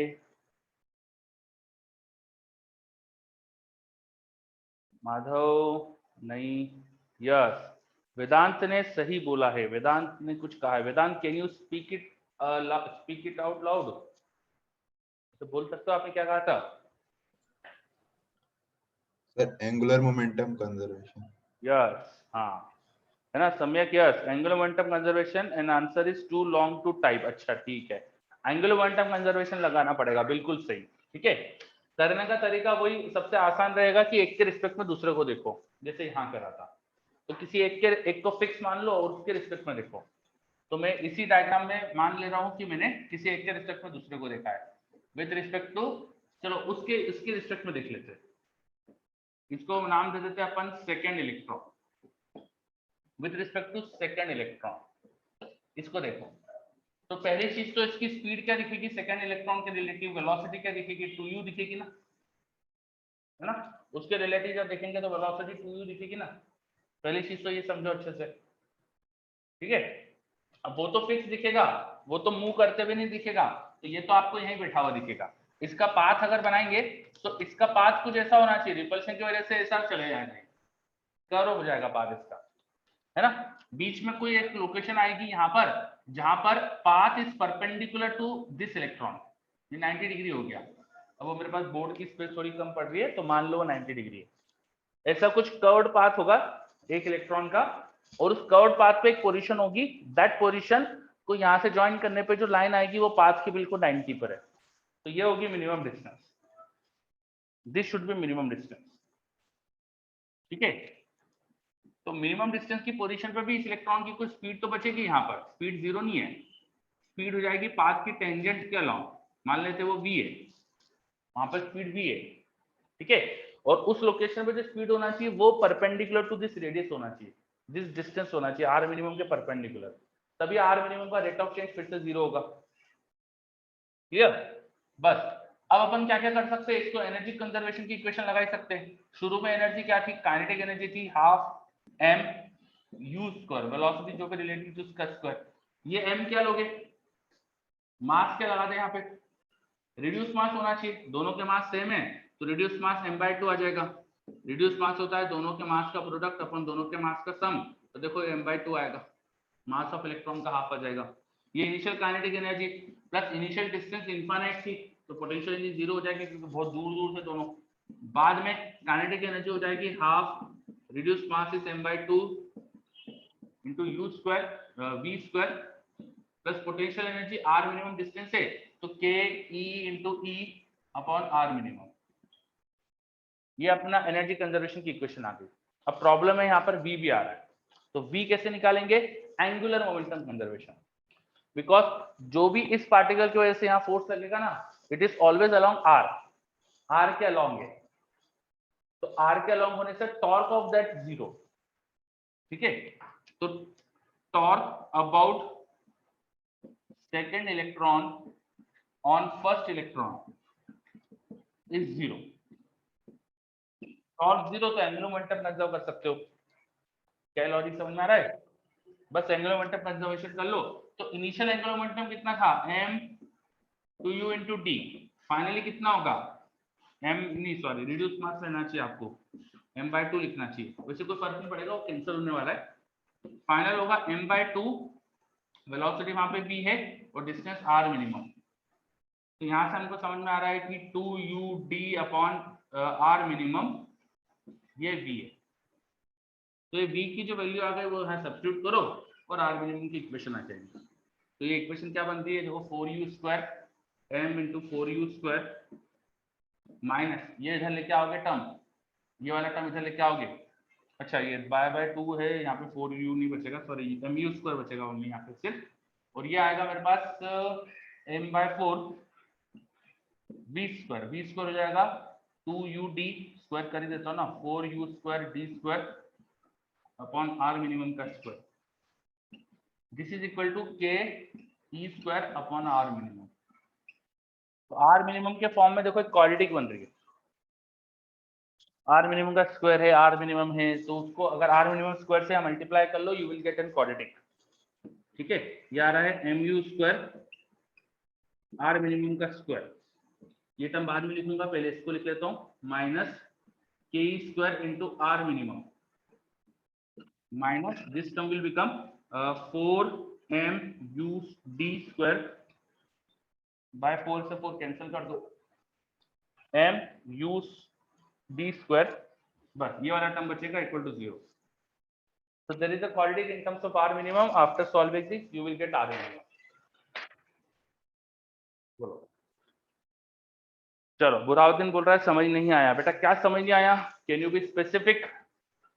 माधव नहीं, यस, वेदांत ने सही बोला है, वेदांत ने कुछ कहा है, Vedant can you speak it out loud, तो बोल सकते हो आपने क्या कहा था? Sir angular momentum conservation. Yes, हाँ, है ना, Samyak, yes, angular momentum conservation and answer is too long to type, अच्छा ठीक है, एंगुलर मोमेंटम कंजर्वेशन लगाना पड़ेगा, बिल्कुल सही, ठीक है। करने का तरीका वही सबसे आसान रहेगा कि एक के रिस्पेक्ट में दूसरे को देखो, जैसे यहाँ करा था, तो किसी एक को फिक्स मान लो और उसके रिस्पेक्ट में देखो, तो मैं इसी डायग्राम में मान ले रहा हूँ कि मैंने किसी एक के रिस्पेक्ट में दूसरे को देखा है विद रिस्पेक्ट टू, चलो उसके रिस्पेक्ट में देख लेते हैं, इसको नाम दे देते हैं अपन second electron, with respect to second electron, इसको देखो, तो पहली चीज तो इसकी स्पीड क्या दिखेगी, सेकेंड इलेक्ट्रॉन के रिलेटिव वेलोसिटी क्या दिखेगी, 2u दिखेगी ना, है ना, उसके रिलेटिव जब देखेंगे तो वेलोसिटी 2u दिखेगी ना, पहली चीज तो ये समझो अच्छे से, ठीक है। अब वो तो फिक्स दिखेगा, वो तो मूव करते हुए नहीं दिखेगा, तो ये तो आपको यहीं बैठा हुआ दिखेगा। इसका पाथ अगर बनाएंगे तो इसका पाथ कुछ ऐसा होना चाहिए, रिपल्शन की वजह से ऐसा चले जाएगा, कर्व हो जाएगा पाथ इसका, है ना। बीच में कोई एक लोकेशन आएगी यहाँ पर जहां पर path is perpendicular to this electron, ये 90 डिग्री हो गया। अब वो मेरे पास बोर्ड की स्पेस थोड़ी कम पड़ रही है तो मान लो 90 डिग्री है। ऐसा कुछ कर्व्ड पाथ होगा एक इलेक्ट्रॉन का, और उस कर्व्ड पाथ पे एक पोजीशन होगी, दैट पोजीशन को यहाँ से ज्वाइन करने पे जो लाइन आएगी वो पाथ की बिल्कुल 90 पर है, तो ये होगी minimum distance. This should B minimum distance, ठीक है। तो मिनिमम डिस्टेंस की पोजीशन पर भी इस इलेक्ट्रॉन की कुछ स्पीड तो बचेगी, यहाँ पर स्पीड जीरो नहीं है, स्पीड हो जाएगी पाथ की टेंजेंट के अलाउंग, मान लेते वो v है, वहां पर स्पीड v है, ठीक है। और उस लोकेशन पे जो स्पीड होना चाहिए वो परपेंडिकुलर टू दिस रेडियस होना चाहिए, दिस डिस्टेंस होना चाहिए आर मिनिमम के परपेंडिकुलर, तभी आर मिनिमम का रेट ऑफ चेंज फिर से जीरो होगा। क्लियर? बस अब अपन क्या क्या कर सकते हैं, इसको एनर्जी कंजर्वेशन की इक्वेशन लगा सकते हैं। शुरू में एनर्जी क्या थी, काइनेटिक एनर्जी थी half m u square, velocity जो कि रिलेटेड टू उसका स्क्वायर। ये एम क्या लोगे, मास क्या लगा दे यहाँ पे, रिड्यूस मास होना चाहिए, दोनों के मास सेम है तो रिड्यूस मास m/2 आ जाएगा। रिड्यूस मास होता है दोनों के मास का प्रोडक्ट अपन दोनों के मास का सम, तो देखो m/2 आएगा, मास ऑफ इलेक्ट्रॉन का हाफ आ जाएगा। ये initial kinetic energy plus initial distance infinite थी तो पोटेंशियल एनर्जी जीरो हो जाएगी क्योंकि बहुत दूर दूर से दोनों। बाद में काइनेटिक एनर्जी हो जाएगी half reduce mass is m/2 into u square v square plus potential energy r minimum distance है तो k e into e upon r minimum. ये अपना एनर्जी कंजर्वेशन की इक्वेशन आ गई। अब प्रॉब्लम है यहाँ पर v भी आ रहा है, तो v कैसे निकालेंगे, एंगुलर मोमेंटम कंजर्वेशन, बिकॉज जो भी इस पार्टिकल की वजह से यहाँ फोर्स लगेगा ना, it is always along r, r के अलोंग है, तो r के अलोंग होने से टॉर्क ऑफ दैट जीरो, ठीक है। तो torque about second electron on first electron is zero. Torque zero तो एंगुलर मोमेंटम कंजर्व कर सकते हो, क्या लॉजिक समझ में आ रहा है। बस एंगुलर मोमेंटम कंजर्वेशन कर लो, तो इनिशियल एंगुलर मोमेंटम कितना था m two u into d, finally कितना होगा m नहीं सॉरी रिड्यूस मास लेना चाहिए आपको, m/2 लिखना चाहिए, वैसे कोई फर्क नहीं पड़ेगा वो कैंसिल होने वाला है। फाइनल होगा m/2, वेलोसिटी वहां पे v है और डिस्टेंस r मिनिमम, तो यहाँ से हमको समझ में आ रहा है कि 2ud अपॉन r मिनिमम ये v है, तो ये v की जो वैल्यू आ गई वो यहाँ सब्स्टिट्यूट करो और r मिनिमम की इक्वेशन आ जाएगी। तो ये इक्वेशन क्या बनती है, देखो 4u square m into 4u square minus ये इधर लेके आओगे टर्म, ये वाला टर्म इधर लेके आओगे, अच्छा ये बाय 2 है यहाँ पे 4u नहीं बचेगा, सॉरी mu स्क्वायर बचेगा ओनली यहाँ पे सिर्फ, और ये आएगा मेरे पास m/4 v स्क्वायर हो जाएगा 2ud स्क्वायर कर ही देता हूँ ना, 4u square d square upon r minimum का square, this is equal to k e square upon r minimum. तो r मिनिमम के फॉर्म में देखो एक क्वाड्रेटिक बन रही है, r मिनिमम का स्क्वायर है, r मिनिमम है, तो उसको अगर r मिनिमम स्क्वायर से मल्टीप्लाई कर लो you will get an quadratic, ठीक है। ये आ रहा है mu स्क्वायर r मिनिमम का स्क्वायर, ये टर्म बाद में लिखूंगा, पहले इसको लिख लेता हूँ, माइनस के square into r minimum minus this term will become 4mu square by 4 से 4 कैंसिल कर दो, mu d स्क्वायर, बस ये वाला टर्म बचेगा equal to 0। So there is a quadratic in terms of r minimum. After solving this, you will get r minimum. बोलो, चलो बुराउद्दीन बोल रहा है समझ नहीं आया, बेटा क्या समझ नहीं आया, कैन यू बी स्पेसिफिक,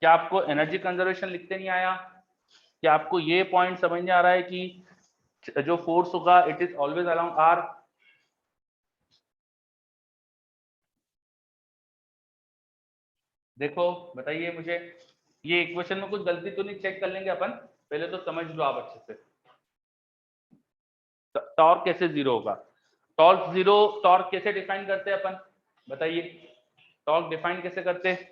क्या आपको एनर्जी कंजर्वेशन लिखते नहीं आया, क्या आपको ये पॉइंट समझ नहीं आ रहा है कि जो फोर्स होगा it is always along r, देखो बताइए मुझे, ये इक्वेशन में कुछ गलती तो नहीं, चेक कर लेंगे अपन, पहले तो समझ लो आप अच्छे से। टॉर्क कैसे जीरो होगा, टॉर्क जीरो, टॉर्क कैसे डिफाइन करते हैं अपन, बताइए टॉर्क डिफाइन कैसे करते हैं,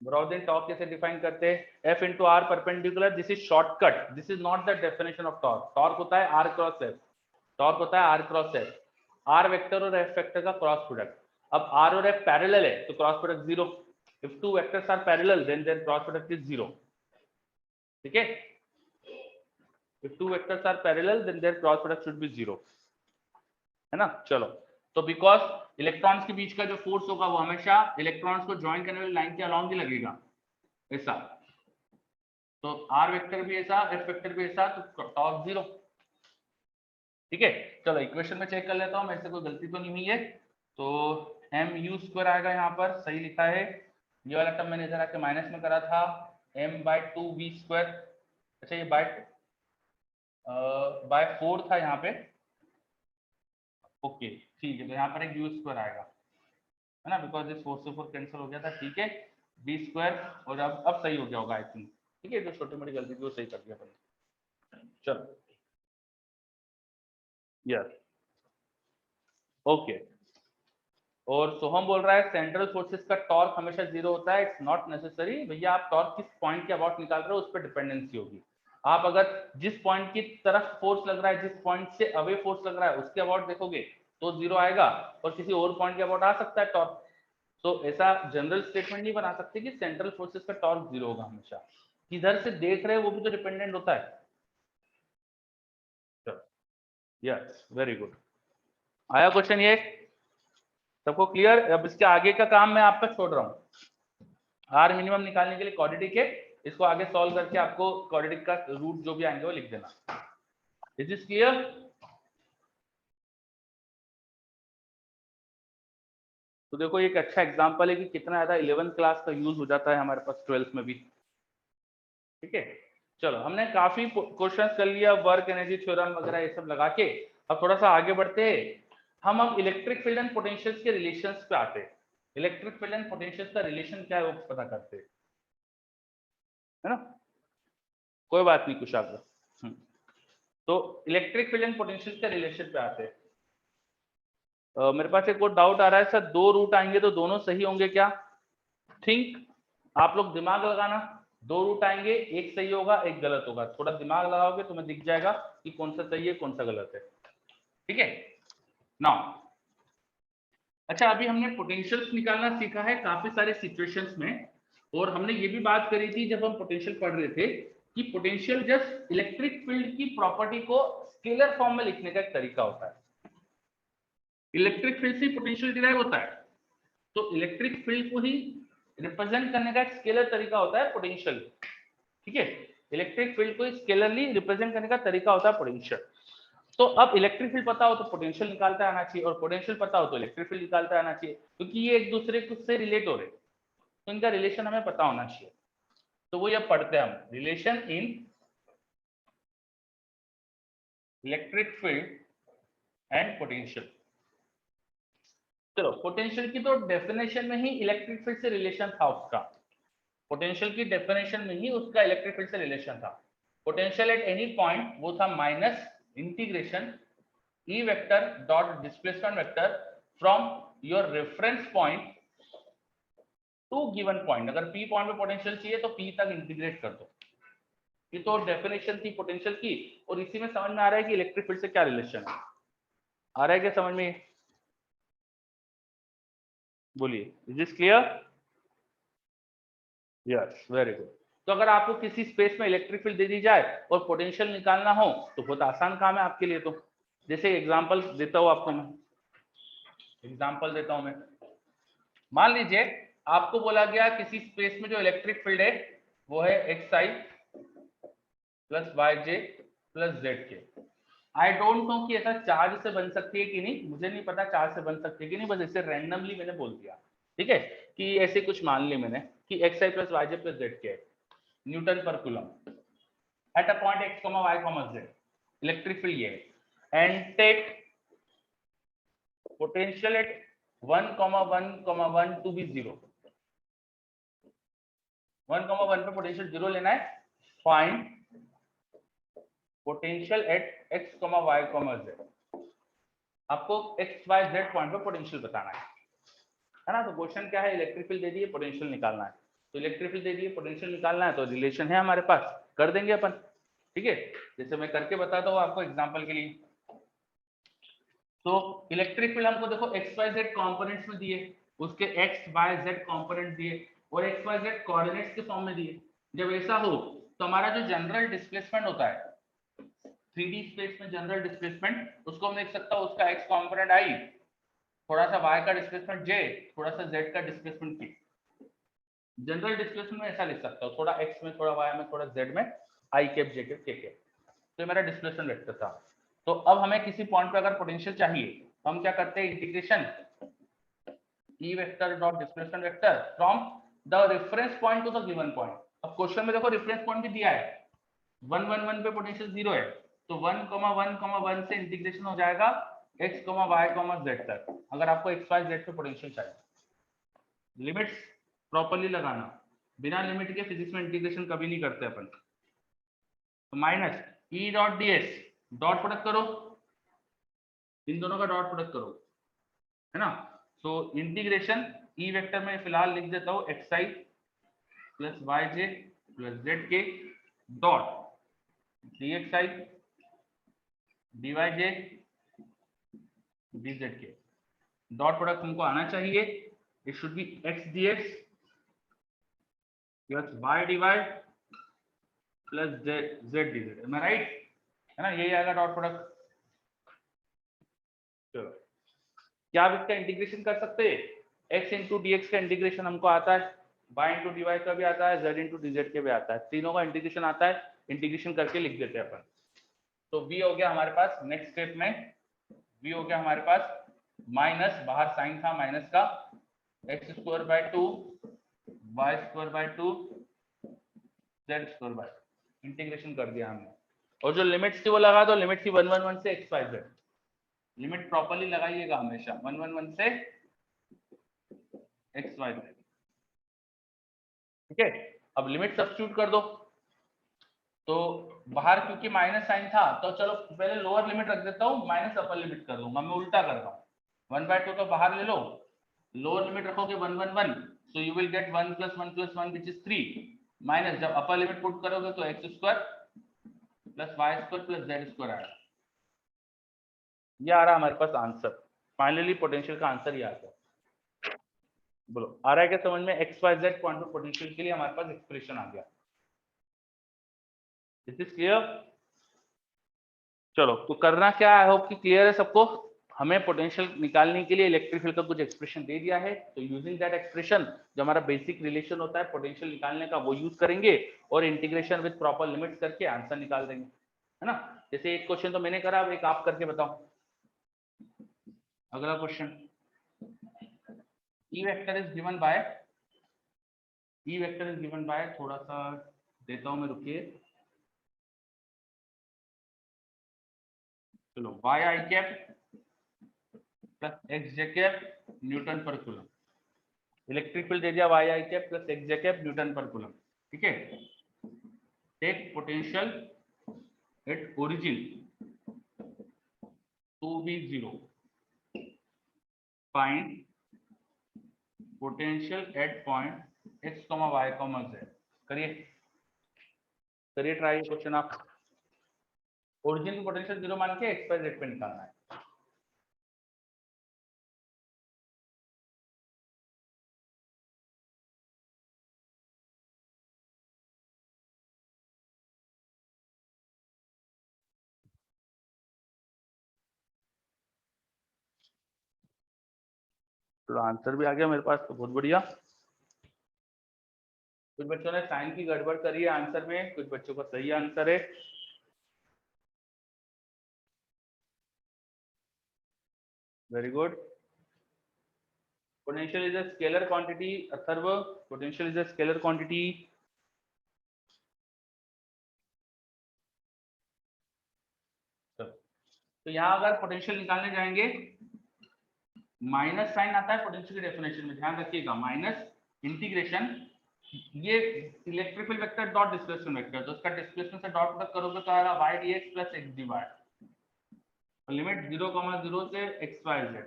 ब्राउजिंग टॉर्क कैसे डिफाइन करते हैं? F into R perpendicular, this is shortcut, this is not the definition of torque. Torque होता है R क्रॉस F, टॉर्क होता है R cross F, R vector और F वेक्टर का क्रॉस प्रोडक्ट। अब R और F पैरेलल है तो cross product 0। If two vectors are parallel then their cross product is 0। ठीक है, if two vectors are parallel then their cross product should be 0, है ना। चलो, तो बिकॉज इलेक्ट्रॉन्स के बीच का जो फोर्स होगा वो हमेशा इलेक्ट्रॉन्स को ज्वाइन करने वाली लाइन के अलोंग ही लगेगा, ऐसा। तो आर वेक्टर भी ऐसा, एफ वेक्टर भी ऐसा, तो टॉर्क 0। ठीक है, चलो इक्वेशन में चेक कर लेता हूं, मेरे से कोई गलती तो नहीं हुई है। तो एम यू स्क्वायर आएगा, यहाँ पर सही लिखा है। ये वाला टर्म मैंने इधर आके माइनस में करा था, एम बाय 2 वी स्क्वायर। अच्छा, ये बाय 4 था यहाँ पे। ओके ठीक है, तो यहाँ पर एक यू स्क्वायर आएगा, है ना, बिकॉज दिस 4 से 4 कैंसिल हो गया था। ठीक है, बी स्क्वायर, और अब सही हो गया होगा आई थिंक। ठीक है, जो छोटी मोटी गलती थी वो सही कर दिया अपन। चलो, यस, ओके। और सोहम बोल रहा है सेंट्रल फोर्सेस का टॉर्क हमेशा 0 होता है। इट्स नॉट नेसेसरी भैया, आप टॉर्क किस पॉइंट के अबाउट निकाल रहे हो उस पर डिपेंडेंसी होगी। आप अगर जिस पॉइंट की तरफ फोर्स लग रहा है, जिस पॉइंट से अवे फोर्स लग रहा है उसके अबाउट देखोगे तो 0 आएगा, और किसी और पॉइंट के अबाउट आ सकता है टॉर्क। तो ऐसा जनरल स्टेटमेंट नहीं बना सकते कि सेंट्रल फोर्सेस का टॉर्क 0 होगा हमेशा। किधर से देख रहे हैं वो भी तो डिपेंडेंट होता है। Yes, very good. आया क्वेश्चन ये सबको क्लियर? अब इसके आगे का काम मैं आप पे छोड़ रहा हूँ। आर मिनिमम निकालने के लिए क्वाड्रेटिक है, इसको आगे सॉल्व करके आपको क्वाड्रेटिक का रूट जो भी आएंगे वो लिख देना। Is this clear? तो देखो ये एक अच्छा एग्जांपल है कि कितना ज्यादा 11th क्लास का यूज हो जाता है हमारे पास 12th में भी। ठीक है, चलो हमने काफी क्वेश्चंस कर लिया, वर्क एनर्जी थ्योरम वगैरह ये सब लगा के। अब थोड़ा सा आगे बढ़ते हैं, हम अब इलेक्ट्रिक फील्ड एंड पोटेंशियल्स के रिलेशंस पे आते हैं। इलेक्ट्रिक फील्ड एंड पोटेंशियल्स का रिलेशन क्या है वो पता करते हैं, है ना। कोई बात नहीं कुशाग्र। तो इलेक्ट्रिक फील्ड एंड पोटेंशियल के रिलेशन पे आते हैं। मेरे पास एक और डाउट आ रहा है सर, 2 रूट आएंगे तो दोनों सही होंगे क्या? थिंक, आप लोग दिमाग लगाना। 2 रूट आएंगे, एक सही होगा एक गलत होगा। थोड़ा दिमाग लगाओगे तुम्हें दिख जाएगा कि कौन सा सही है कौन सा गलत है। ठीक है नाउ, अच्छा अभी हमने पोटेंशियल्स निकालना सीखा है काफी सारे सिचुएशंस में, और हमने ये भी बात करी थी जब हम पोटेंशियल पढ़ रहे थे कि पोटेंशियल जस्ट इलेक्ट्रिक फील्ड की प्रॉपर्टी को स्केलर फॉर्म में लिखने का एक तरीका होता है। इलेक्ट्रिक फील्ड से पोटेंशियल डिराइव होता है, तो इलेक्ट्रिक फील्ड को ही रिप्रेजेंट करने का एक स्केलर तरीका होता है पोटेंशियल। ठीक है, इलेक्ट्रिक फील्ड को स्केलरली रिप्रेजेंट करने का तरीका होता है पोटेंशियल। तो अब इलेक्ट्रिक फील्ड पता हो तो पोटेंशियल निकालता आना चाहिए, और पोटेंशियल पता हो तो इलेक्ट्रिक फील्ड निकालता आना चाहिए, क्योंकि ये एक दूसरे से रिलेट हो रहे, तो इनका रिलेशन हमें पता होना चाहिए। तो वो ये पढ़ते हैं हम, relation in electric field and potential. चलो, पोटेंशियल की तो डेफिनेशन में ही इलेक्ट्रिक फील्ड से रिलेशन था उसका। पोटेंशियल की डेफिनेशन में ही उसका इलेक्ट्रिक फील्ड से रिलेशन था। पोटेंशियल एट एनी पॉइंट वो था minus integration E vector dot displacement vector from your reference point two given point. अगर पी पॉइंट पे पोटेंशियल चाहिए तो पी तक इंटीग्रेट कर दो। ये तो डेफिनेशन थी पोटेंशियल की, और इसी में समझ में आ रहा है कि इलेक्ट्रिक फील्ड से क्या रिलेशन है। आ रहा है क्या समझ में? बोलिए, is this clear? Yes, very good. तो अगर आपको किसी स्पेस में इलेक्ट्रिक फील्ड दे दी जाए और पोटेंशियल निकालना हो तो बहुत आसान काम है आपके लिए। तो जैसे एग्जांपल देता हूं आपको मैं, एग्जांपल देता हूं मैं। मान लीजिए आपको बोला गया किसी स्पेस में जो इलेक्ट्रिक फील्ड है वो है x i plus y j plus z के। आई डोंट नो कि ऐसा चार्ज से बन सकती है कि नहीं, मुझे नहीं पता चार्ज से बन सकती है कि नहीं, बस ऐसे रैंडमली मैंने बोल दिया। ठीक है, कि ऐसे कुछ मान ली मैंने कि x i plus y j plus z k newton per coulomb at a point x comma y comma z. Electric field ये है, and take potential at 1,1,1 to be 0। 1,1 पे पोटेंशियल 0 लेना है। Find potential at x comma y comma z. आपको x y z point पे potential बताना है ना। तो क्वेश्चन क्या है, इलेक्ट्रिक फील्ड दे दी है, पोटेंशियल निकालना है। तो इलेक्ट्रिक फील्ड दे दिए, पोटेंशियल निकालना है तो रिलेशन है हमारे पास, कर देंगे अपन। ठीक है, जैसे मैं करके बताता हूँ आपको एग्जांपल के लिए। तो इलेक्ट्रिक फील्ड हमको देखो एक्स वाई जेड कॉम्पोनेंट्स में दिए, उसके एक्स वाई जेड कॉम्पोनेंट दिए और एक्स वाई जेड कोऑर्डिनेट्स के फॉर्म में दिए। जब ऐसा हो तो हमारा जो जनरल डिस्प्लेसमेंट होता है 3D स्पेस में, जनरल डिस्प्लेसमेंट, उसको हम लिख सकता हूँ उसका एक्स कॉम्पोनेंट आई, थोड़ा सा y का डिस्प्लेसमेंट j, थोड़ा सा z का डिस्प्लेसमेंट k। जनरल डिस्प्लेसमेंट में ऐसा लिख सकता हूँ, थोड़ा x में, थोड़ा y में, थोड़ा z में, i cap j cap k cap. तो मेरा डिस्प्लेसमेंट वेक्टर था। तो अब हमें किसी पॉइंट पे अगर पोटेंशियल चाहिए तो हम क्या करते हैं, integration E vector dot displacement vector from the reference point two the given point. अब क्वेश्चन में देखो रेफरेंस पॉइंट भी दिया है, 1 1 1 पे पोटेंशियल 0 है, तो 1,1,1 से इंटीग्रेशन हो जाएगा x, y, z तक। अगर आपको x, y, z पे पोटेंशियल चाहिए, लिमिट्स प्रॉपर्ली लगाना, बिना लिमिट के फिजिक्स में इंटीग्रेशन कभी नहीं करते अपन। तो minus E dot D S, dot product करो, इन दोनों का डॉट प्रोडक्ट करो, है ना। तो इंटीग्रेशन ई वेक्टर में फिलहाल लिख देता हूँ x i plus y j plus z k dot d x i d y j d z k. Dot product हमको आना चाहिए, it should be x d x plus y d y plus z d z. Am I right, है ना, यही आएगा dot product. चलो, क्या आप इसका इंटीग्रेशन कर सकते हैं, x इंटू डी एक्स का इंटीग्रेशन हमको आता है, y इंटू डी वाई का भी आता है, z इंटू डी जेड के भी आता है, तीनों का इंटीग्रेशन आता है, इंटीग्रेशन करके लिख देते हैं अपन। तो v हो गया हमारे पास, नेक्स्ट स्टेप में v हो गया हमारे पास माइनस, बाहर साइन था माइनस का, x square by 2 y square by 2 z square by, integration कर दिया हमने। और जो लिमिट्स थी वो लगा दो, लिमिट थी 1 1 1 से x y z, limit properly लगाइएगा हमेशा, 1 1 1 से एक्स वाई जेड। ठीक है, अब लिमिट सब्स्टिट्यूट कर दो। तो बाहर क्योंकि माइनस साइन था तो चलो पहले लोअर लिमिट रख देता हूँ, माइनस अपर लिमिट कर दूंगा, मैं उल्टा कर रहा हूँ। 1/2 तो बाहर ले लो, लोअर लिमिट रखोगे 1 1 1, so you will get 1 + 1 + 1 which is 3, minus जब अपर लिमिट पुट करोगे तो x square plus y square plus z square आएगा। ये आ रहा हमारे पास आंसर, फाइनली पोटेंशियल का आंसर ये आ गया। बोलो आ रहा है क्या समझ में, x y z point of potential के लिए हमारे पास एक्सप्रेशन आ गया। This is clear. चलो, तो करना क्या है, आई होप कि क्लियर है सबको। हमें पोटेंशियल निकालने के लिए इलेक्ट्रिक फील्ड का कुछ एक्सप्रेशन दे दिया है, तो यूजिंग दैट एक्सप्रेशन जो हमारा बेसिक रिलेशन होता है पोटेंशियल निकालने का वो यूज करेंगे और इंटीग्रेशन विद प्रॉपर लिमिट्स करके आंसर निकाल देंगे, है ना। जैसे एक क्वेश्चन तो मैंने करा, अब एक आप करके बताओ। अगला question, E vector is given by, थोड़ा सा देता हूं मैं, रुकिए। चलो, y i cap plus x j cap newton per coulomb, electric field दे दिया y i cap plus x j cap newton per coulomb. ठीक है, take potential at origin to be 0, find potential at point x, y, z. करिए try question आप। Origin की potential 0 मान के x y Z पे निकालना है। तो आंसर भी आ गया मेरे पास, तो बहुत बढ़िया। कुछ बच्चों ने साइन की गड़बड़ करी है आंसर में, कुछ बच्चों का सही आंसर है। Very good. Potential is a scalar quantity, Atharva, potential is a scalar quantity. तो यहाँ अगर पोटेंशियल निकालने जाएंगे, माइनस साइन आता है पोटेंशियल की डेफिनेशन में, ध्यान रखिएगा, माइनस इंटीग्रेशन, ये electric field vector dot displacement vector, तो उसका डिस्प्लेसमेंट से डॉट प्रोडक्ट करोगे तो आएगा y dx plus x dy, limit 0,0 से x y z।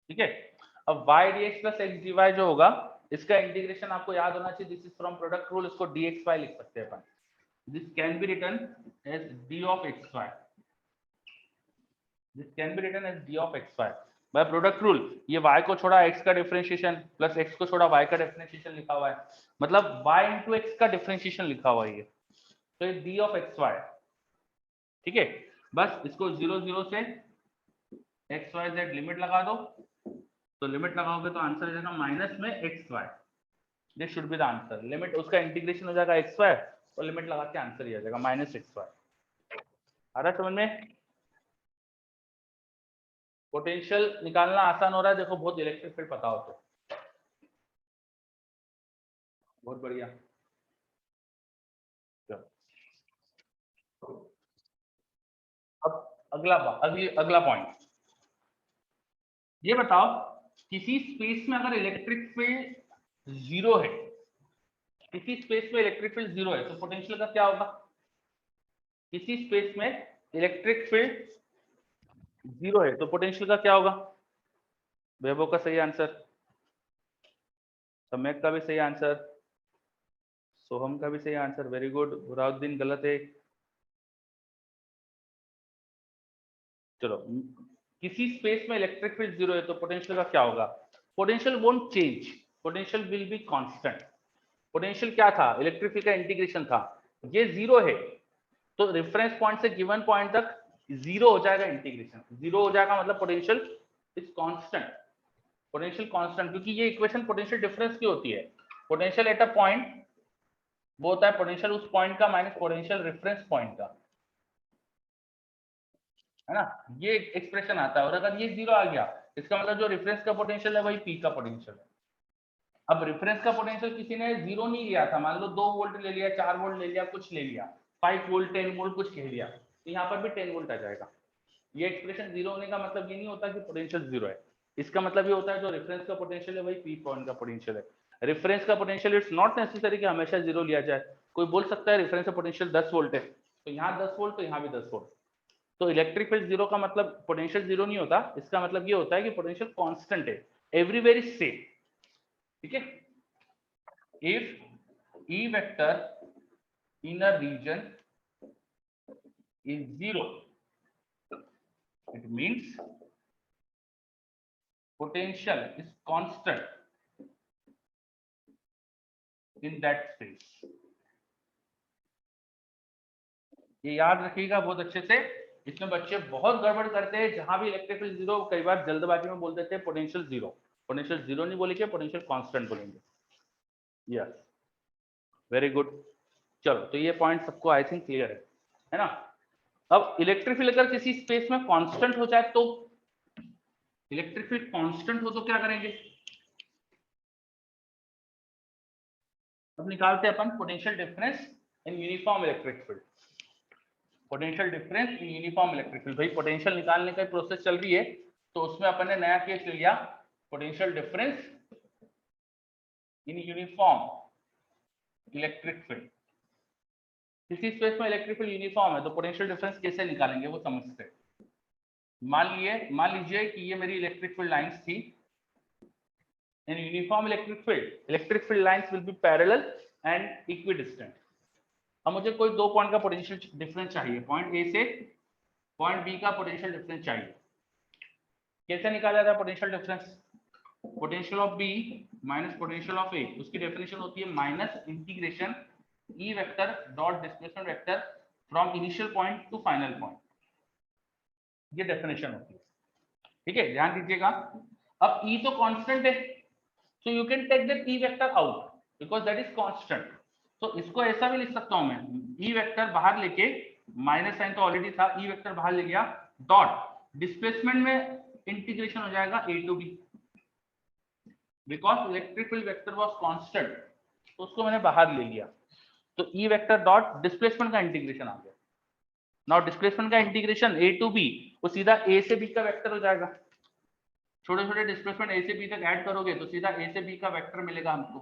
ठीक है, अब y dx plus x dy जो होगा इसका इंटीग्रेशन आपको याद होना चाहिए, this is from product rule, इसको dxy लिख सकते हैं अपन, this can be written as d of xy, this can be written as d of xy by product rule. ये y को छोड़ा x का डिफरेंशिएशन प्लस x को छोड़ा y का डिफरेंशिएशन लिखा हुआ है, मतलब y into x का डिफरेंशिएशन लिखा हुआ है ये, तो ये d of xy, ठीक है। बस इसको 0 0 से x y z लिमिट लगा दो, तो लिमिट लगाओगे तो आंसर आ जाएगा माइनस में x y, this should be the answer. Limit उसका इंटीग्रेशन हो जाएगा एक्स वाई और लिमिट लगा के आंसर ये आ जाएगा माइनस एक्स वाई। आ रहा समझ में? पोटेंशियल निकालना आसान हो रहा है, देखो बहुत इलेक्ट्रिक फील्ड पता हो तो बहुत बढ़िया। अब अगला पॉइंट ये बताओ, किसी स्पेस में अगर इलेक्ट्रिक फील्ड जीरो है, किसी स्पेस में इलेक्ट्रिक फील्ड जीरो है तो पोटेंशियल का क्या होगा? किसी स्पेस में इलेक्ट्रिक फील्ड जीरो है तो पोटेंशियल का क्या होगा? वैभव का सही आंसर, सम्यक का भी सही आंसर, सोहम का भी सही आंसर, वेरी गुड। बुराउद्दीन गलत है। चलो, किसी स्पेस में इलेक्ट्रिक फील्ड जीरो है तो पोटेंशियल का क्या होगा? Potential won't change, potential will be constant. Potential क्या था? इलेक्ट्रिक फील्ड का इंटीग्रेशन था, ये जीरो है तो रेफरेंस पॉइंट से गिवन पॉइंट तक जीरो हो जाएगा, इंटीग्रेशन जीरो हो जाएगा, मतलब potential is constant, potential constant. क्योंकि ये इक्वेशन पोटेंशियल डिफरेंस की होती है, पोटेंशियल एट अ पॉइंट वो होता है पोटेंशियल उस पॉइंट का माइनस पोटेंशियल रेफरेंस पॉइंट का, है ना, ये एक्सप्रेशन आता है। और अगर ये जीरो आ गया इसका मतलब जो रेफरेंस का पोटेंशियल है वही पी का पोटेंशियल है। अब रेफरेंस का पोटेंशियल किसी ने जीरो नहीं लिया था, मान लो 2 वोल्ट ले लिया, 4 वोल्ट ले लिया, कुछ ले लिया, 5 वोल्ट 10 वोल्ट कुछ कह लिया, तो यहाँ पर भी 10 वोल्ट आ जाएगा। ये एक्सप्रेशन जीरो होने का मतलब ये नहीं होता कि पोटेंशियल जीरो है, इसका मतलब ये होता है जो रेफरेंस का पोटेंशियल है वही पी पॉइंट का पोटेंशियल है। रेफरेंस का पोटेंशियल इट्स नॉट नेसेसरी कि हमेशा जीरो लिया जाए, कोई बोल सकता है रेफरेंस का पोटेंशियल 10 वोल्ट है तो यहाँ 10 वोल्ट तो यहाँ भी 10 वोल्ट, तो इलेक्ट्रिक फील्ड जीरो का मतलब पोटेंशियल जीरो नहीं होता, इसका मतलब ये होता है कि पोटेंशियल कांस्टेंट है, एवरीवेयर इज सेम, ठीक है। If E vector in a region is zero, it means potential is constant in that space। ये याद रखिएगा बहुत अच्छे से, इसमें बच्चे बहुत गड़बड़ करते हैं, जहां भी इलेक्ट्रिक फील्ड जीरो कई बार जल्दबाजी में बोल देते हैं पोटेंशियल जीरो, पोटेंशियल जीरो नहीं बोलेंगे, पोटेंशियल कांस्टेंट बोलेंगे। Yes, very good. चलो, तो ये पॉइंट सबको आई थिंक क्लियर है ना। अब इलेक्ट्रिक फील्ड अगर किसी स्पेस में कांस्टेंट हो जाए तो, इलेक्ट्रिक फील्ड कांस्टेंट हो तो क्या करेंगे? अब निकालते हैं अपन potential difference in uniform electric field. Potential difference in uniform electric field, भाई पोटेंशियल निकालने का प्रोसेस चल रही है तो उसमें अपन ने नया केस ले लिया, potential difference in uniform electric field. किसी स्पेस में इलेक्ट्रिक फील्ड यूनिफॉर्म है तो पोटेंशियल डिफरेंस कैसे निकालेंगे वो समझते हैं। मान लीजिए कि ये मेरी इलेक्ट्रिक फील्ड लाइंस थी, in uniform electric field lines will be parallel and equidistant। अब मुझे कोई दो पॉइंट का पोटेंशियल डिफरेंस चाहिए, पॉइंट ए से पॉइंट बी का पोटेंशियल डिफरेंस चाहिए। कैसे निकाला जाता है potential difference? Potential of B minus potential of A, उसकी डेफिनेशन होती है minus integration E vector dot displacement vector from initial point to final point, ये डेफिनेशन होती है, ठीक है, ध्यान दीजिएगा। अब ई तो कांस्टेंट है, so you can take that e vector out because that is constant, so इसको ऐसा भी लिख सकता हूं मैं, e वेक्टर बाहर लेके, माइनस साइन तो ऑलरेडी था, e वेक्टर बाहर ले गया, डॉट डिस्प्लेसमेंट में इंटीग्रेशन हो जाएगा a to b, because electric field vector was constant तो उसको मैंने बाहर ले लिया, तो e वेक्टर डॉट डिस्प्लेसमेंट का इंटीग्रेशन आ गया। नाउ डिस्प्लेसमेंट का इंटीग्रेशन a to b, वो सीधा a से b का वेक्टर हो जाएगा, छोटे छोटे डिस्प्लेसमेंट ए से बी तक ऐड करोगे तो सीधा ए से बी का वेक्टर मिलेगा हमको।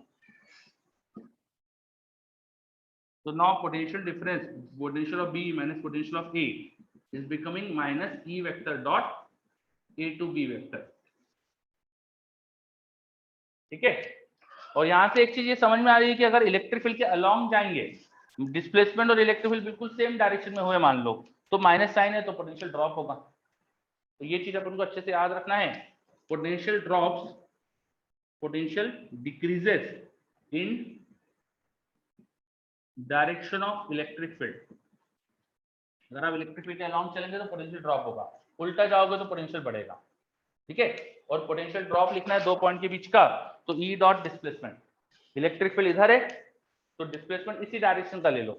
तो now potential difference, potential of B minus potential of A is becoming minus E vector dot A to B vector, ठीक है। और यहाँ से एक चीज ये समझ में आ रही है कि अगर इलेक्ट्रिक फील्ड के अलोंग जाएंगे, डिस्प्लेसमेंट और इलेक्ट्रिक फील्ड बिल्कुल सेम डायरेक्शन में हुए मान लो, तो माइनस साइन है तो पोटेंशियल ड्रॉप होगा। तो ये चीज अपन को अच्छे से याद रखना है। Potential drops, potential decreases in direction of electric field. अगर आप इलेक्ट्रिक फील्ड के अलोंग चलेंगे तो पोटेंशियल ड्रॉप होगा, उल्टा जाओगे तो पोटेंशियल बढ़ेगा। ठीक है, और पोटेंशियल ड्रॉप लिखना है 2 पॉइंट के बीच का, तो E dot displacement, electric field इधर है तो डिस्प्लेसमेंट इसी डायरेक्शन का ले लो।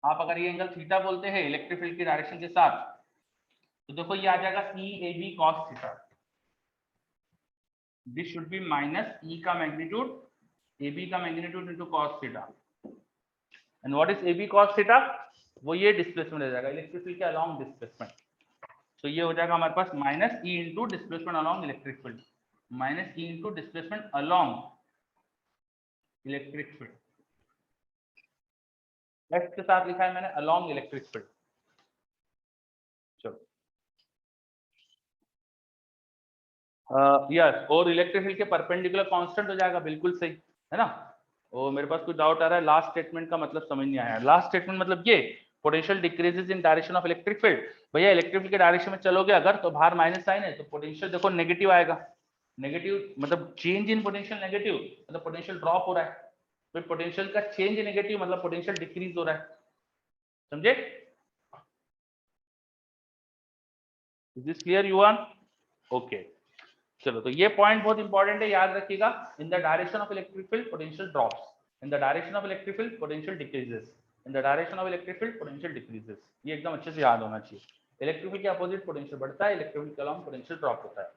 आप अगर ये एंगल थीटा बोलते हैं इलेक्ट्रिक फील्ड की डायरेक्शन के साथ, तो देखो ये आ जाएगा E A B cos theta. This should be minus E का मैग्नीट्यूड, ए बी का magnitude into cos theta. And what is A B cos theta? वो ये डिस्प्लेसमेंट हो जाएगा इलेक्ट्रिक फील्ड के अलोंग डिस्प्लेसमेंट। तो ये हो जाएगा हमारे पास minus E into displacement along electric field, minus E into displacement along electric field. X के साथ लिखा है मैंने अलोंग इलेक्ट्रिक फील्ड। चलो यस, और इलेक्ट्रिक फील्ड के परपेंडिकुलर कांस्टेंट हो जाएगा, बिल्कुल सही है ना। और मेरे पास कुछ डाउट आ रहा है, लास्ट स्टेटमेंट का मतलब समझ नहीं आया। लास्ट स्टेटमेंट मतलब ये potential decreases in direction of electric field. भैया इलेक्ट्रिक फील्ड के डायरेक्शन में चलोगे अगर तो बाहर माइनस साइन है तो पोटेंशियल देखो नेगेटिव आएगा। नेगेटिव मतलब चेंज इन पोटेंशियल नेगेटिव, मतलब पोटेंशियल ड्रॉप हो रहा है। तो पोटेंशियल का चेंज नेगेटिव मतलब पोटेंशियल डिक्रीज हो रहा है, समझे? इज दिस क्लियर युवान? ओके चलो, तो ये पॉइंट बहुत इंपॉर्टेंट है, याद रखिएगा। In the direction of electric field potential drops, in the direction of electric field potential decreases, in the direction of electric field potential decreases. ये एकदम अच्छे से याद होना चाहिए। इलेक्ट्रिक फील्ड के अपोजिट पोटेंशियल बढ़ता है, इलेक्ट्रिक फील्ड के अलोंग पोटेंशियल ड्रॉप होता है।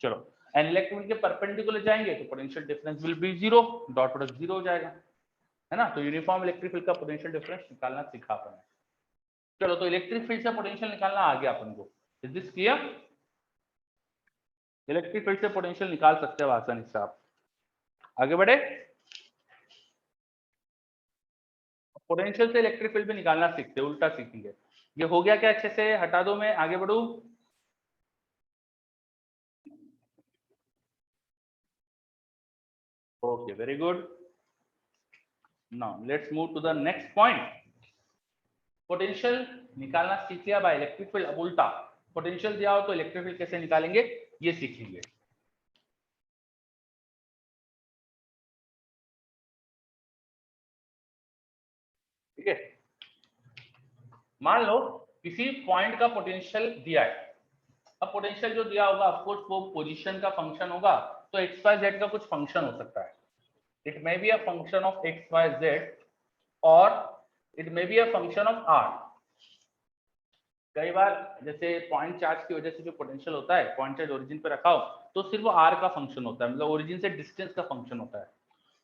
चलो, एंड इलेक्ट्रिक फील्ड के परपेंडिकुलर जाएंगे तो potential difference will be zero, dot product zero हो जाएगा, है ना। तो यूनिफॉर्म इलेक्ट्रिक फील्ड का पोटेंशियल डिफरेंस निकालना सीखा अपन। चलो, तो इलेक्ट्रिक फील्ड से पोटेंशियल निकालना आ गया अपन को। Is this clear? Electric field से पोटेंशियल निकाल सकते हो आसानी से आप। आगे बढ़े, पोटेंशियल से इलेक्ट्रिक फील्ड भी निकालना सीखते, उल्टा सीखेंगे। ये हो गया क्या अच्छे से? हटा दो, मैं आगे बढ़ू। Okay, very good. Now let's move to the next point. Potential निकालना सीख लिया बाय इलेक्ट्रिक फील्ड। अब उल्टा पोटेंशियल दिया हो तो इलेक्ट्रिक फील्ड कैसे निकालेंगे ये सीखेंगे। ठीक है, मान लो किसी पॉइंट का पोटेंशियल दिया है। अब पोटेंशियल जो दिया होगा ऑफकोर्स वो पोजीशन का फंक्शन होगा, तो एक्स वाई जेड का कुछ फंक्शन हो सकता है। It may be a function of x y z और it may be a function of r. कई बार जैसे पॉइंट चार्ज की वजह से जो पोटेंशियल होता है, पॉइंट चार्ज ओरिजिन पे रखा हो तो सिर्फ वो आर का फंक्शन होता है, मतलब ओरिजिन से डिस्टेंस का फंक्शन होता है।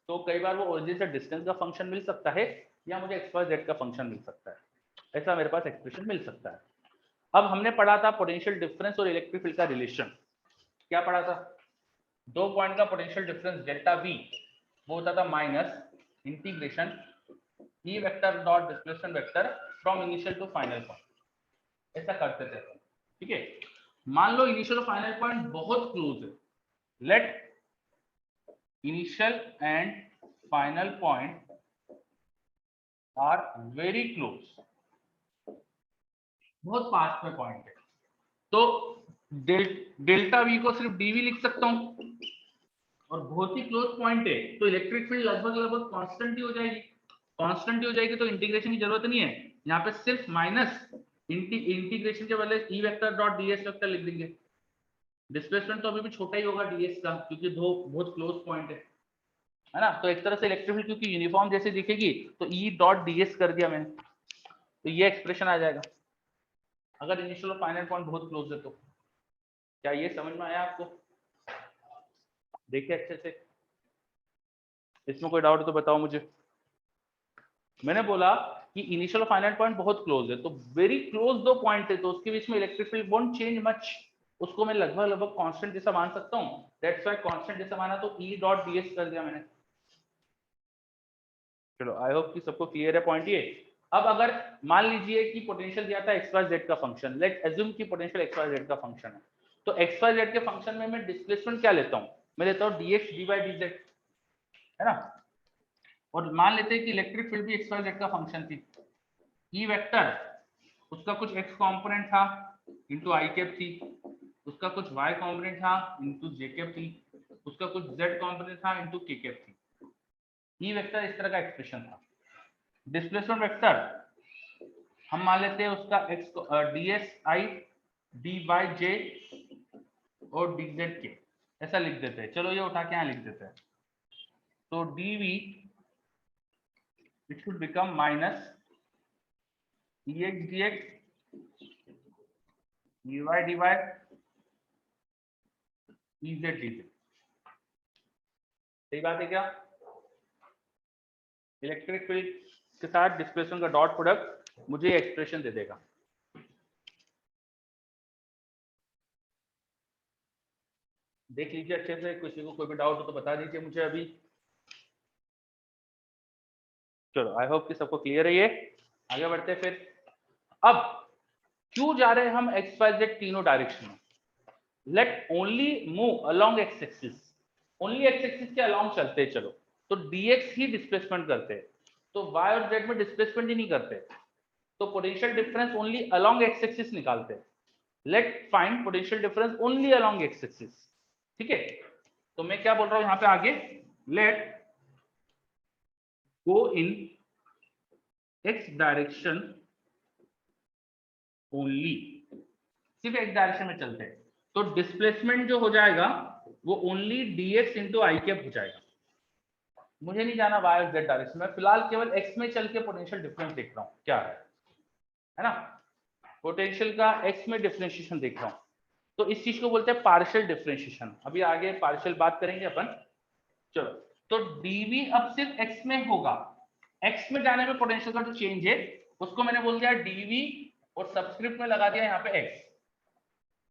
तो कई बार वो ओरिजिन से डिस्टेंस का फंक्शन मिल सकता है या मुझे एक्स वाई जेड का फंक्शन मिल सकता है, ऐसा मेरे पास एक्सप्रेशन मिल सकता है। अब हमने पढ़ा था पोटेंशियल डिफरेंस और इलेक्ट्रिक फील्ड का रिलेशन। क्या पढ़ा था? दो पॉइंट का पोटेंशियल डिफरेंस डेल्टा वी वो होता था minus integration E vector dot displacement vector from initial to final point, ऐसा करते थे। ठीक है, मान लो इनिशियल और फाइनल पॉइंट बहुत क्लोज है। Let initial and final point are very close, बहुत पास में पॉइंट है, तो डेल्टा वी को सिर्फ डीवी लिख सकता हूं, और बहुत ही क्लोज पॉइंट है तो इलेक्ट्रिक फील्ड लगभग लगभग कांस्टेंट ही हो जाएगी। कांस्टेंट ही हो जाएगी तो इंटीग्रेशन की जरूरत नहीं है, यहाँ पे सिर्फ माइनस इंटीग्रेशन के बदले ई वेक्टर डॉट डीएस वेक्टर लिख देंगे। डिस्प्लेसमेंट तो अभी भी छोटा ही होगा डीएस का, क्योंकि दो बहुत क्लोज पॉइंट है ना। तो एक तरह से इलेक्ट्रिक फील्ड क्योंकि यूनिफॉर्म जैसे दिखेगी तो ई डॉट डीएस कर दिया मैंने, तो ये एक्सप्रेशन आ जाएगा अगर इनिशियल और फाइनल पॉइंट बहुत क्लोज है तो। क्या ये समझ में आया आपको? देखिए अच्छे से, इसमें कोई डाउट तो बताओ मुझे। मैंने बोला कि इनिशियल और फाइनल पॉइंट बहुत क्लोज है, तो वेरी क्लोज दो पॉइंट है तो उसके बीच में electric field won't change much, उसको मैं लगभग लगभग कांस्टेंट जैसा मान सकता हूं। दैट्स व्हाई कांस्टेंट जैसा माना तो ई डॉट डीएस कर दिया मैंने। चलो, आई होप कि सबको क्लियर है पॉइंट ये। अब अगर मान लीजिए कि पोटेंशियल दिया था एक्स वाई जेड का फंक्शन, लेट एज्यूम कि पोटेंशियल एक्स वाई जेड का फंक्शन है, तो एक्स वाई जेड के फंक्शन में मैं डिस्प्लेसमेंट क्या लेता हूँ, मैं लेता हूँ dx dy dz, है ना। और मान लेते हैं कि इलेक्ट्रिक फील्ड भी एक्स वाई जेड का फंक्शन थी। ई वेक्टर उसका कुछ एक्स कंपोनेंट था इंटू आई कैप थी, उसका कुछ वाई कंपोनेंट था इंटू जे कैप थी, उसका कुछ जेड कंपोनेंट था इंटू के कैप थी। ई वेक्टर इस तरह का एक्सप्रेशन था। डिस्प्लेसमेंट वेक्टर हम मान लेते हैं उसका x d s i d y j और डी जेड के, ऐसा लिख देते हैं। चलो ये उठा के यहाँ लिख देते हैं। तो dv it should become minus ex dx dy dy ez dz। सही बात है क्या? इलेक्ट्रिक फील्ड के साथ डिस्प्लेसमेंट का डॉट प्रोडक्ट मुझे एक्सप्रेशन दे देगा। देख लीजिए अच्छे से, किसी को कोई भी डाउट हो तो बता दीजिए मुझे अभी। चलो आई होप कि सबको क्लियर है ये। आगे बढ़ते हैं फिर। अब क्यों जा रहे हैं हम एक्स वाई जेड तीनों डायरेक्शन में? Let only move along x axis, only x axis के अलोंग चलते हैं। चलो तो dx ही डिस्प्लेसमेंट करते हैं, तो y और z में डिस्प्लेसमेंट ही नहीं करते, तो potential difference only along x axis निकालते हैं। Let find potential difference only along x axis. ठीक है, तो मैं क्या बोल रहा हूं यहां पे आगे, लेट गो इन एक्स डायरेक्शन ओनली, सिर्फ एक डायरेक्शन में चलते हैं, तो डिस्प्लेसमेंट जो हो जाएगा वो ओनली dx इंटू आई कैप हो जाएगा। मुझे नहीं जाना y और z डायरेक्शन में, फिलहाल केवल x में चल के पोटेंशियल डिफरेंस देख रहा हूँ क्या है ना, पोटेंशियल का x में डिफरेंशिएशन देख रहा हूँ। तो इस चीज को बोलते हैं पार्शियल डिफरेंशिएशन। अभी आगे पार्शियल बात करेंगे अपन। चलो तो dv अब सिर्फ x में होगा, x में जाने में पोटेंशियल का जो चेंज है उसको मैंने बोल दिया dv और सब्सक्रिप्ट में लगा दिया यहाँ पे x।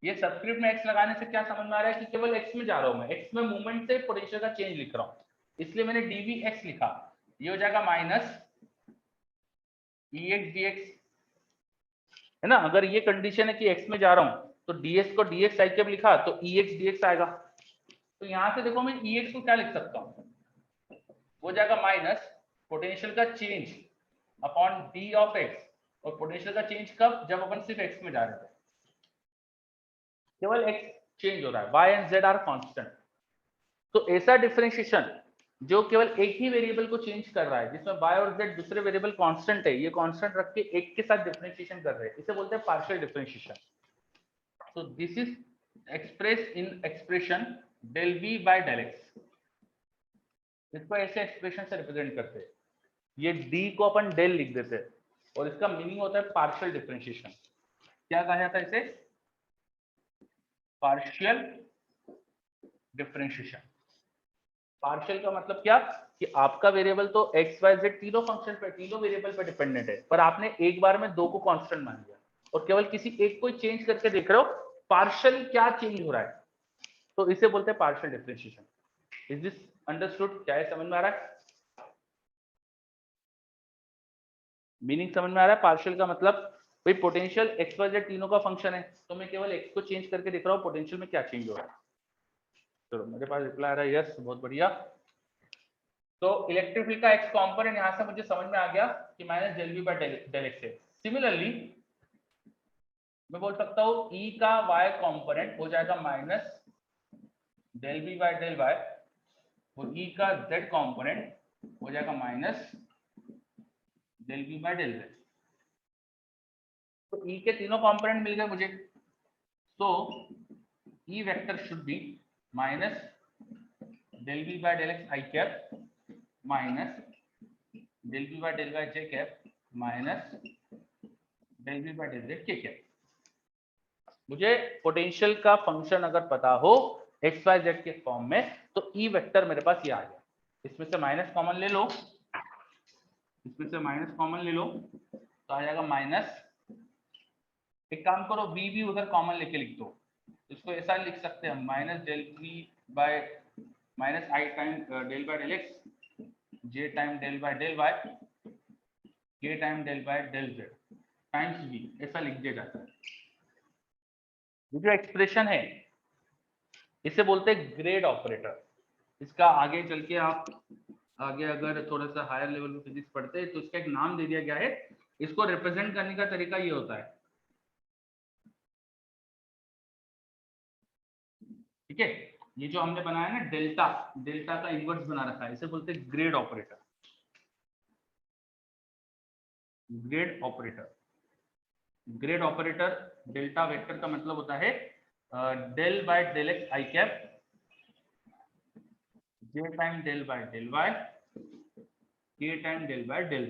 ये सब्सक्रिप्ट में x लगाने से क्या समझ में आ रहा है कि केवल x में जा रहा हूं मैं, x में मूवमेंट से पोटेंशियल का चेंज लिख रहा हूं, इसलिए मैंने dvx लिखा। ये हो जाएगा माइनस ex dx, है ना। अगर ये कंडीशन है कि x में जा रहा हूं तो ds को dx आई कैप लिखा तो ex dx आएगा। तो यहां से देखो मैं ex को क्या लिख सकता हूं, वो जाएगा माइनस पोटेंशियल का change upon d of x। और पोटेंशियल का चेंज कब, जब अपन सिर्फ x में जा रहे थे, केवल x चेंज हो रहा है, y and z are constant. तो ऐसा डिफरेंशिएशन जो केवल एक ही वेरिएबल को चेंज कर रहा है, जिसमें y और z दूसरे वेरिएबल कांस्टेंट है, ये कांस्टेंट रख के एक के साथ डिफरेंशिएशन कर रहे हैं, इसे बोलते हैं partial differentiation. So this is express in expression del v by del x। इसको ऐसे एक्सप्रेशन से रिप्रेजेंट करते हैं, ये d को अपन del लिख देते हैं और इसका मीनिंग होता है पार्शियल डिफरेंशिएशन। क्या कहा जाता है इसे? Partial differentiation. पार्शियल का मतलब क्या कि आपका वेरिएबल तो एक्स वाई जेड तीनों फंक्शन पे, तीनों वेरिएबल पे डिपेंडेंट है, पर आपने एक बार में दो को कांस्टेंट मान लिया और केवल किसी एक को चेंज करके देख रहे हो पार्शियल क्या चेंज हो रहा है, तो इसे बोलते हैं partial differentiation. Is this understood? क्या है, समझ में आ रहा है? मीनिंग समझ में आ रहा है? पार्शियल का मतलब भाई पोटेंशियल एक्स वाई जेड तीनों का फंक्शन है, तो मैं केवल एक्स को चेंज करके देख रहा हूँ पोटेंशियल में क्या चेंज हो रहा है। चलो मेरे पास रिप्लाई आ रहा है यस, बहुत बढ़िया। तो इलेक्ट्रिक फील्ड का एक्स कंपोनेंट यहां से मुझे समझ में आ गया कि minus del we by del x है। सिमिलरली मैं बोल सकता हूं ई का वाई कंपोनेंट हो जाएगा minus del we by del y, और ई का जेड कंपोनेंट हो जाएगा minus del we by del z. तो ई के तीनों कंपोनेंट मिल गए मुझे, तो E vector should be minus del we by del x i cap minus del we by del y j cap minus del we by del z k cap. मुझे potential का function अगर पता हो x y Z के form में, तो E vector मेरे पास ये आ गया। इसमें से माइनस कॉमन ले लो, इसमें से माइनस कॉमन ले लो, तो आ जाएगा माइनस, एक काम करो वी भी उधर कॉमन लेके लिख दो, इसको ऐसा लिख सकते हैं minus del we by minus i time del by del x j time del by del y k time del by del z times v, ऐसा लिख दिया जाता है। ये जो एक्सप्रेशन है इसे बोलते हैं ग्रेड ऑपरेटर। इसका आगे चल के आप आगे अगर थोड़ा सा हायर लेवल में फिजिक्स पढ़ते हैं तो इसका एक नाम दे दिया गया है। इसको रिप्रेजेंट करने का तरीका ये होता है, ठीक है। ये जो हमने बनाया ना डेल्टा, डेल्टा का इनवर्स बना रखा है, इसे बोलते हैं grad operator. Grad operator, grad operator delta vector का मतलब होता है del by del x i cap j time del by del y k time del by del.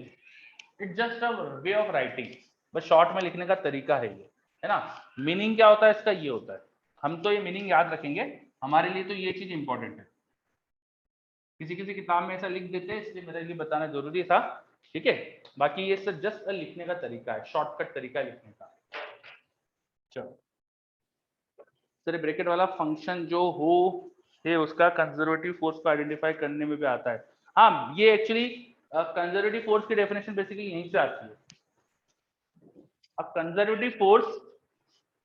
It's just a way of writing, बस short में लिखने का तरीका है ये, है ना। मीनिंग क्या होता है इसका, ये होता है। हम तो ये मीनिंग याद रखेंगे, हमारे लिए तो ये चीज इंपॉर्टेंट है। किसी किसी किताब में ऐसा लिख देते हैं, इसलिए मेरे लिए बताना जरूरी था, ठीक है। बाकी ये सब जस्ट लिखने का तरीका है, शॉर्टकट तरीका है लिखने का। चलो सर, ब्रैकेट वाला फंक्शन जो हो है उसका कंजर्वेटिव फोर्स को आइडेंटिफाई करने में भी आता है। हाँ, ये एक्चुअली कंजर्वेटिव फोर्स की डेफिनेशन बेसिकली यहीं से आती है। अब कंजर्वेटिव फोर्स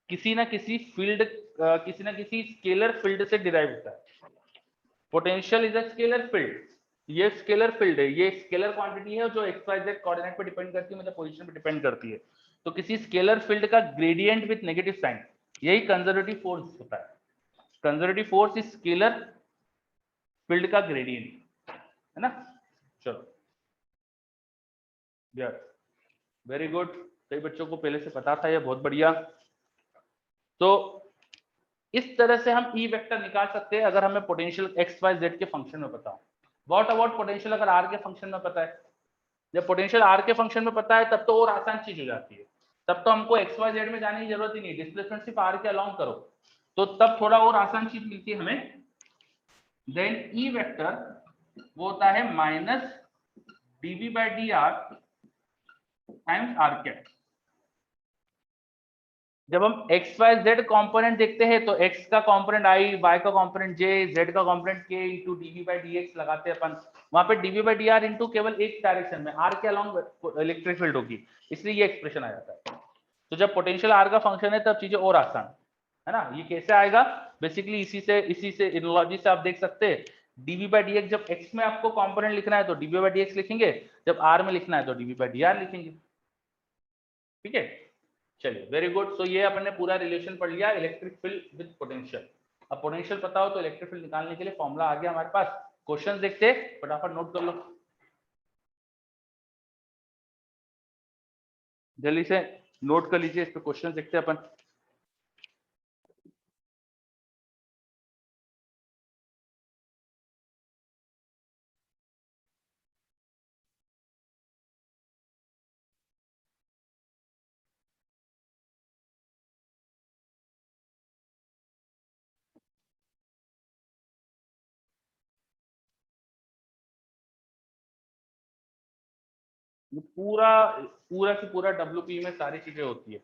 किसी ना किसी फील्ड, किसी ना किसी स्केलर फील्ड से डिराइव होता है। Potential is a scalar field, ये स्केलर फील्ड है, ये स्केलर क्वांटिटी है जो एक्स वाई जेड कोऑर्डिनेट पे डिपेंड करती है, मतलब पोजीशन पे डिपेंड करती है। तो किसी स्केलर फील्ड का ग्रेडियंट विद नेगेटिव साइन, यही कंजर्वेटिव फोर्स होता है। Conservative force is scalar field का ग्रेडियंट, है ना। चलो यस, वेरी गुड। कई बच्चों को पहले से पता था, ये बहुत बढ़िया। तो इस तरह से हम ई वेक्टर निकाल सकते हैं अगर हमें पोटेंशियल एक्स वाई जेड के फंक्शन में पता हो। व्हाट अबाउट पोटेंशियल अगर आर के फंक्शन में पता है? जब पोटेंशियल आर के फंक्शन में पता है तब तो और आसान चीज हो जाती है। तब तो हमको एक्स वाई जेड में जाने की जरूरत ही नहीं, डिस्प्लेसमेंट सिर्फ आर के अलोंग करो, तो तब थोड़ा और आसान चीज मिलती है हमें। देन ई वेक्टर वो होता है minus dV by D r times r cap. जब हम एक्स वाई जेड कॉम्पोनेंट देखते हैं तो एक्स का कॉम्पोनेंट आई, वाई का कॉम्पोनेंट जे, जेड का component K into DV by D X लगाते हैं अपन। वहां पे DV by D R into केवल एक डायरेक्शन में आर के अलोंग इलेक्ट्रिक फील्ड होगी, इसलिए ये एक्सप्रेशन आ जाता है। तो जब पोटेंशियल आर का फंक्शन है तब चीजें और आसान है ना। ये कैसे आएगा, बेसिकली इसी से एनालॉजी से आप देख सकते हैं। डीवी बाई डी एक्स, जब एक्स में आपको कॉम्पोनेंट लिखना है तो डीवी बाई डी एक्स लिखेंगे, जब आर में लिखना है तो डीवी बाई डी आर लिखेंगे, ठीक है। चलिए वेरी गुड। सो ये अपने पूरा रिलेशन पढ़ लिया इलेक्ट्रिक फील्ड विद पोटेंशियल। अब पोटेंशियल पता हो तो इलेक्ट्रिक फील्ड निकालने के लिए फॉर्मूला आ गया हमारे पास। क्वेश्चन देखते हैं, फटाफट नोट कर लो जल्दी से, नोट कर लीजिए, इस पे क्वेश्चन देखते हैं अपन। पूरा पूरा की पूरा डब्ल्यूपी में सारी चीजें होती है।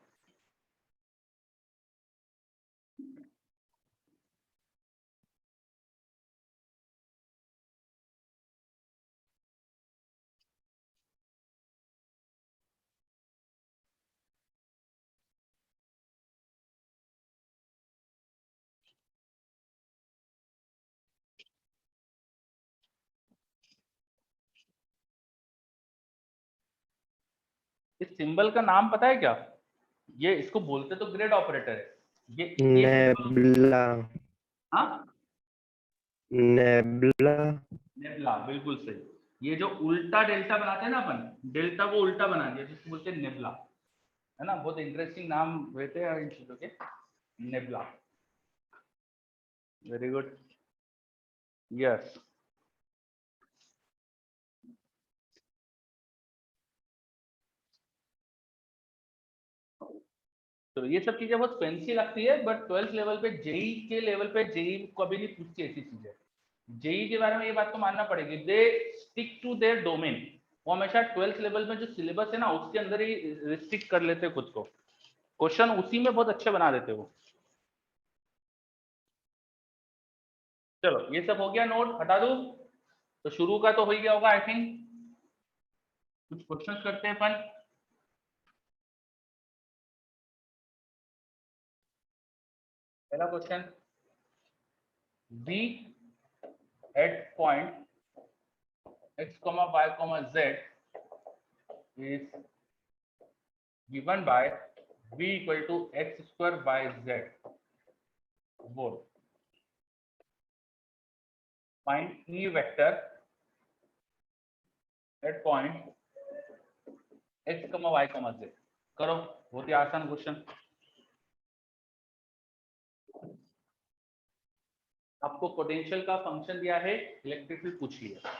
इस सिंबल का नाम पता है क्या? ये इसको बोलते तो ग्रेड ऑपरेटर है। ये नेबुला। हाँ, नेबुला। नेबुला, बिल्कुल सही। ये जो उल्टा डेल्टा बनाते हैं ना अपन, डेल्टा को उल्टा बना दिया जिसको बोलते हैं नेबुला, है ना। बहुत इंटरेस्टिंग नाम रहते हैं इन चीजों के, नेबुला। Very good, yes. तो ये सब चीजें बहुत फैंसी लगती है, बट 12th लेवल पे, जेई के लेवल पे, जेई कभी नहीं पूछती ऐसी चीजें। जेई के बारे में ये बात तो मानना पड़ेगी, they stick to their domain. वो हमेशा 12th लेवल में जो सिलेबस है ना उसके अंदर ही रिस्ट्रिक्ट कर लेते हैं खुद को, क्वेश्चन उसी में बहुत अच्छे बना देते वो। चलो ये सब हो गया, नोट हटा दो। तो शुरू का तो हो ही गया होगा आई थिंक। कुछ क्वेश्चंस करते हैं अपन। पहला question, V at point x, y, z is given by V equal to x square by z. Both. Find E vector at point x, y, z. करो, बहुत ही आसान क्वेश्चन। आपको पोटेंशियल का function दिया है, इलेक्ट्रिक फील्ड पूछ लिया,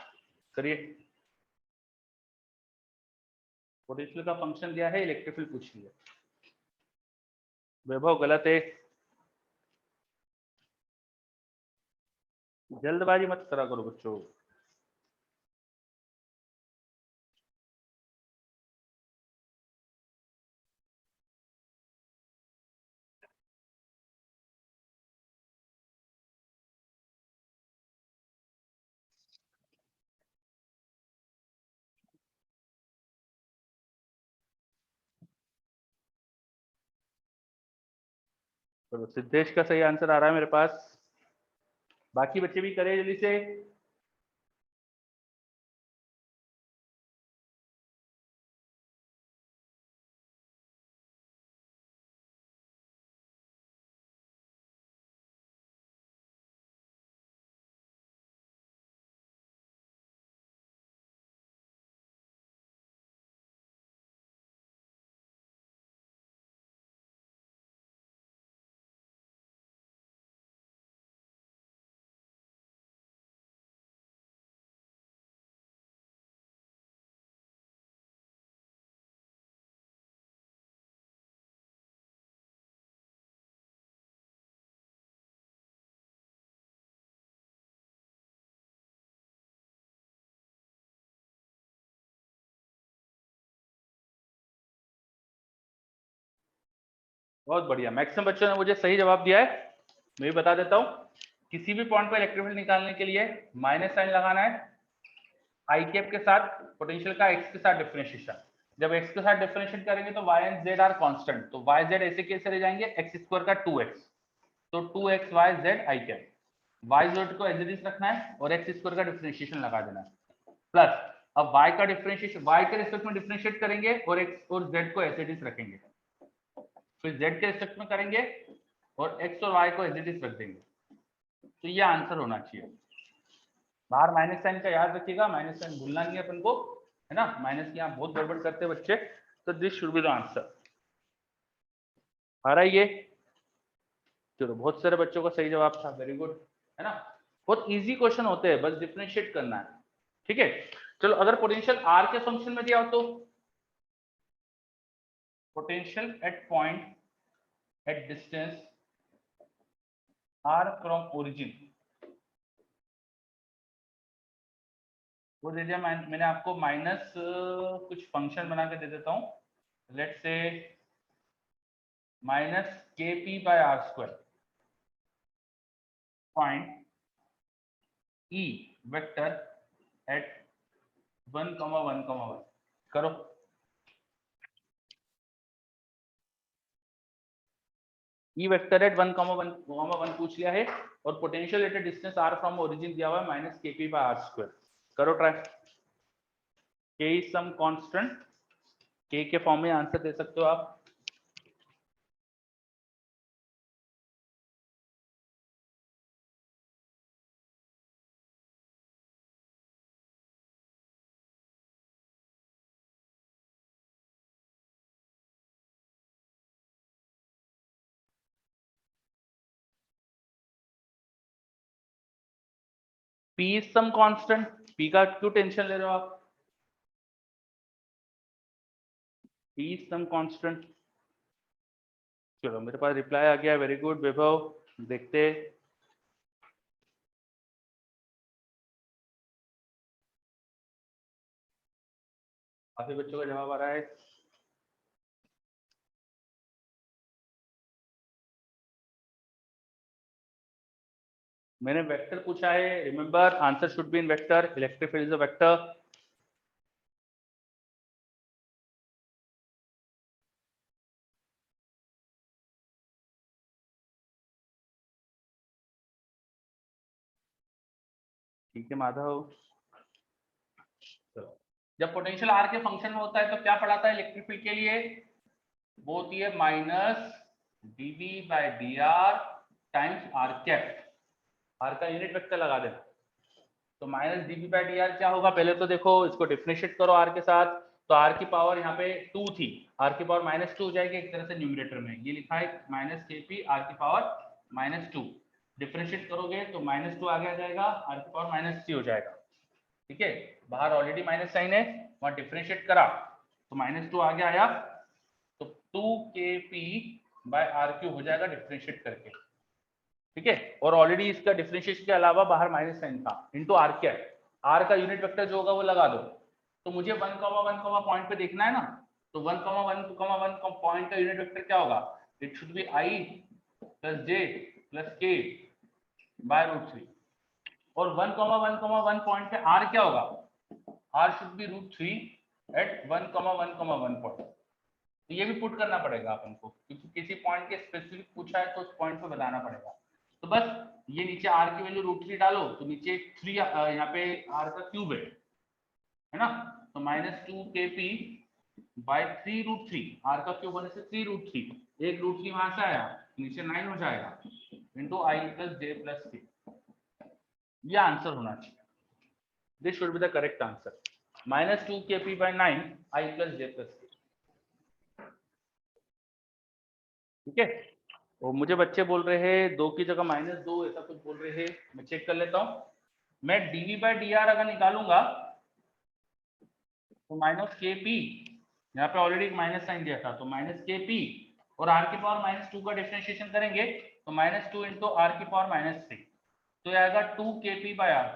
करिए। पोटेंशियल का फंक्शन दिया है, इलेक्ट्रिक फील्ड पूछ लिया। वैभव गलत है, जल्दबाजी मत करा करो बच्चों। तो सिद्धेश का सही आंसर आ रहा है मेरे पास, बाकी बच्चे भी करें जल्दी से। बहुत बढ़िया, मैक्सिमम बच्चों ने मुझे सही जवाब दिया है। मैं भी बता देता हूँ, किसी भी पॉइंट पर इलेक्ट्रिक फील्ड निकालने के लिए माइनस साइन लगाना है, आई कैप के साथ पोटेंशियल का एक्स के साथ डिफरेंशिएशन। जब एक्स के साथ डिफरेंशिएट करेंगे तो y and z are constant, तो वाई जेड ऐसे कैसे रह जाएंगे, एक्स स्क्वायर का 2x, तो 2x y z i cap. Y z को एज इट इज रखना है और एक्स स्क्वायर का डिफरेंशिएशन लगा देना है, प्लस अब y का डिफरेंशिएशन, y के रिस्पेक्ट में डिफरेंशिएट करेंगे और x और z को एज इट इज रखेंगे, फिर z के रिस्पेक्ट में करेंगे और x और y को एज इट इज रख देंगे। तो ये आंसर होना चाहिए। बाहर माइनस साइन का याद रखिएगा, माइनस साइन भूलना नहीं है अपन को, है ना। माइनस की यहाँ बहुत गड़बड़ करते हैं बच्चे, तो this should be the answer. आ रहा है ये? चलो, बहुत सारे बच्चों का सही जवाब था, वेरी गुड, है ना। बहुत इजी क्वेश्चन होते हैं, बस डिफरेंशिएट करना है, ठीक है। चलो, अगर पोटेंशियल आर के फंक्शन में दिया हो तो potential at point at distance r from origin, वो दे दिया। मैंने आपको माइनस कुछ फंक्शन बना के दे देता हूं, let's say minus k p by r square point E vector at 1,1,1 करो। ई वेक्टर एट 1,1,1 पूछ लिया है और potential at distance r from origin दिया हुआ है minus k p by r square. करो try. K is some constant, k के फॉर्म में आंसर दे सकते हो आप। P is some constant, P का क्यों टेंशन ले रहे हो आप? P is some constant। चलो, मेरे पास रिप्लाई आ गया, वेरी गुड वैभव। देखते, काफी बच्चों का जवाब आ रहा है। मैंने वेक्टर पूछा है, remember answer should be in vector, electric field is a vector. ठीक है माधव। चलो, जब पोटेंशियल आर के फंक्शन में होता है तो क्या पढ़ाता है इलेक्ट्रिक फील्ड के लिए, वो होती है minus dv by dr times r cap. R का यूनिट वेक्टर लगा देना, तो माइनस dv बाय dr क्या होगा, पहले तो देखो इसको डिफरेंशिएट करो आर के साथ, तो आर की पावर यहाँ पे 2 थी, आर की पावर -2 हो जाएगी एक तरह से न्यूमरेटर में, ये लिखा है माइनस kp आर की पावर -2, डिफरेंशिएट करोगे तो -2 आगे आ जाएगा, आर की पावर -3 हो जाएगा। ठीक है, बाहर ऑलरेडी माइनस साइन है, वहां डिफरेंशिएट करा तो -2 आगे आया, तो 2kp बाय आर क्यूब हो जाएगा डिफरेंशिएट करके। ठीक है, और ऑलरेडी इसका डिफरेंशिएशन के अलावा बाहर माइनस साइन था, इनटू आर कैप, आर का यूनिट वेक्टर जो होगा वो लगा दो। तो मुझे 1,1 पॉइंट पे देखना है ना, तो 1,1 पॉइंट का यूनिट वेक्टर क्या होगा, it should be i plus j plus k by √3, और 1,1 पॉइंट पे r क्या होगा, r should be √3 at 1,1 point. तो ये भी पुट करना पड़ेगा अपन को, क्योंकि किसी पॉइंट के स्पेसिफिक पूछा है तो उस पॉइंट पे बताना पड़ेगा। तो बस ये नीचे r की वैल्यू √3 डालो, तो नीचे 3 यहाँ पे r का क्यूब है ना, तो -2kp बाय 3√3, r का क्यूब होने से 3√3, एक √3 वहां से आया, नीचे 9 हो जाएगा, into i plus j plus k। ये आंसर होना चाहिए, this should be the correct answer, -2kp by 9 i plus j plus k। ठीक है, और मुझे बच्चे बोल रहे हैं 2 की जगह -2 ऐसा कुछ बोल रहे हैं, मैं चेक कर लेता हूँ। मैं dv बाय dr अगर निकालूंगा तो -kp, यहाँ पे ऑलरेडी एक माइनस साइन दिया था, तो -kp, और r की पावर -2 का डिफरेंशिएशन करेंगे तो -2 इंटू r की पावर -3, तो ये आएगा 2kp by r।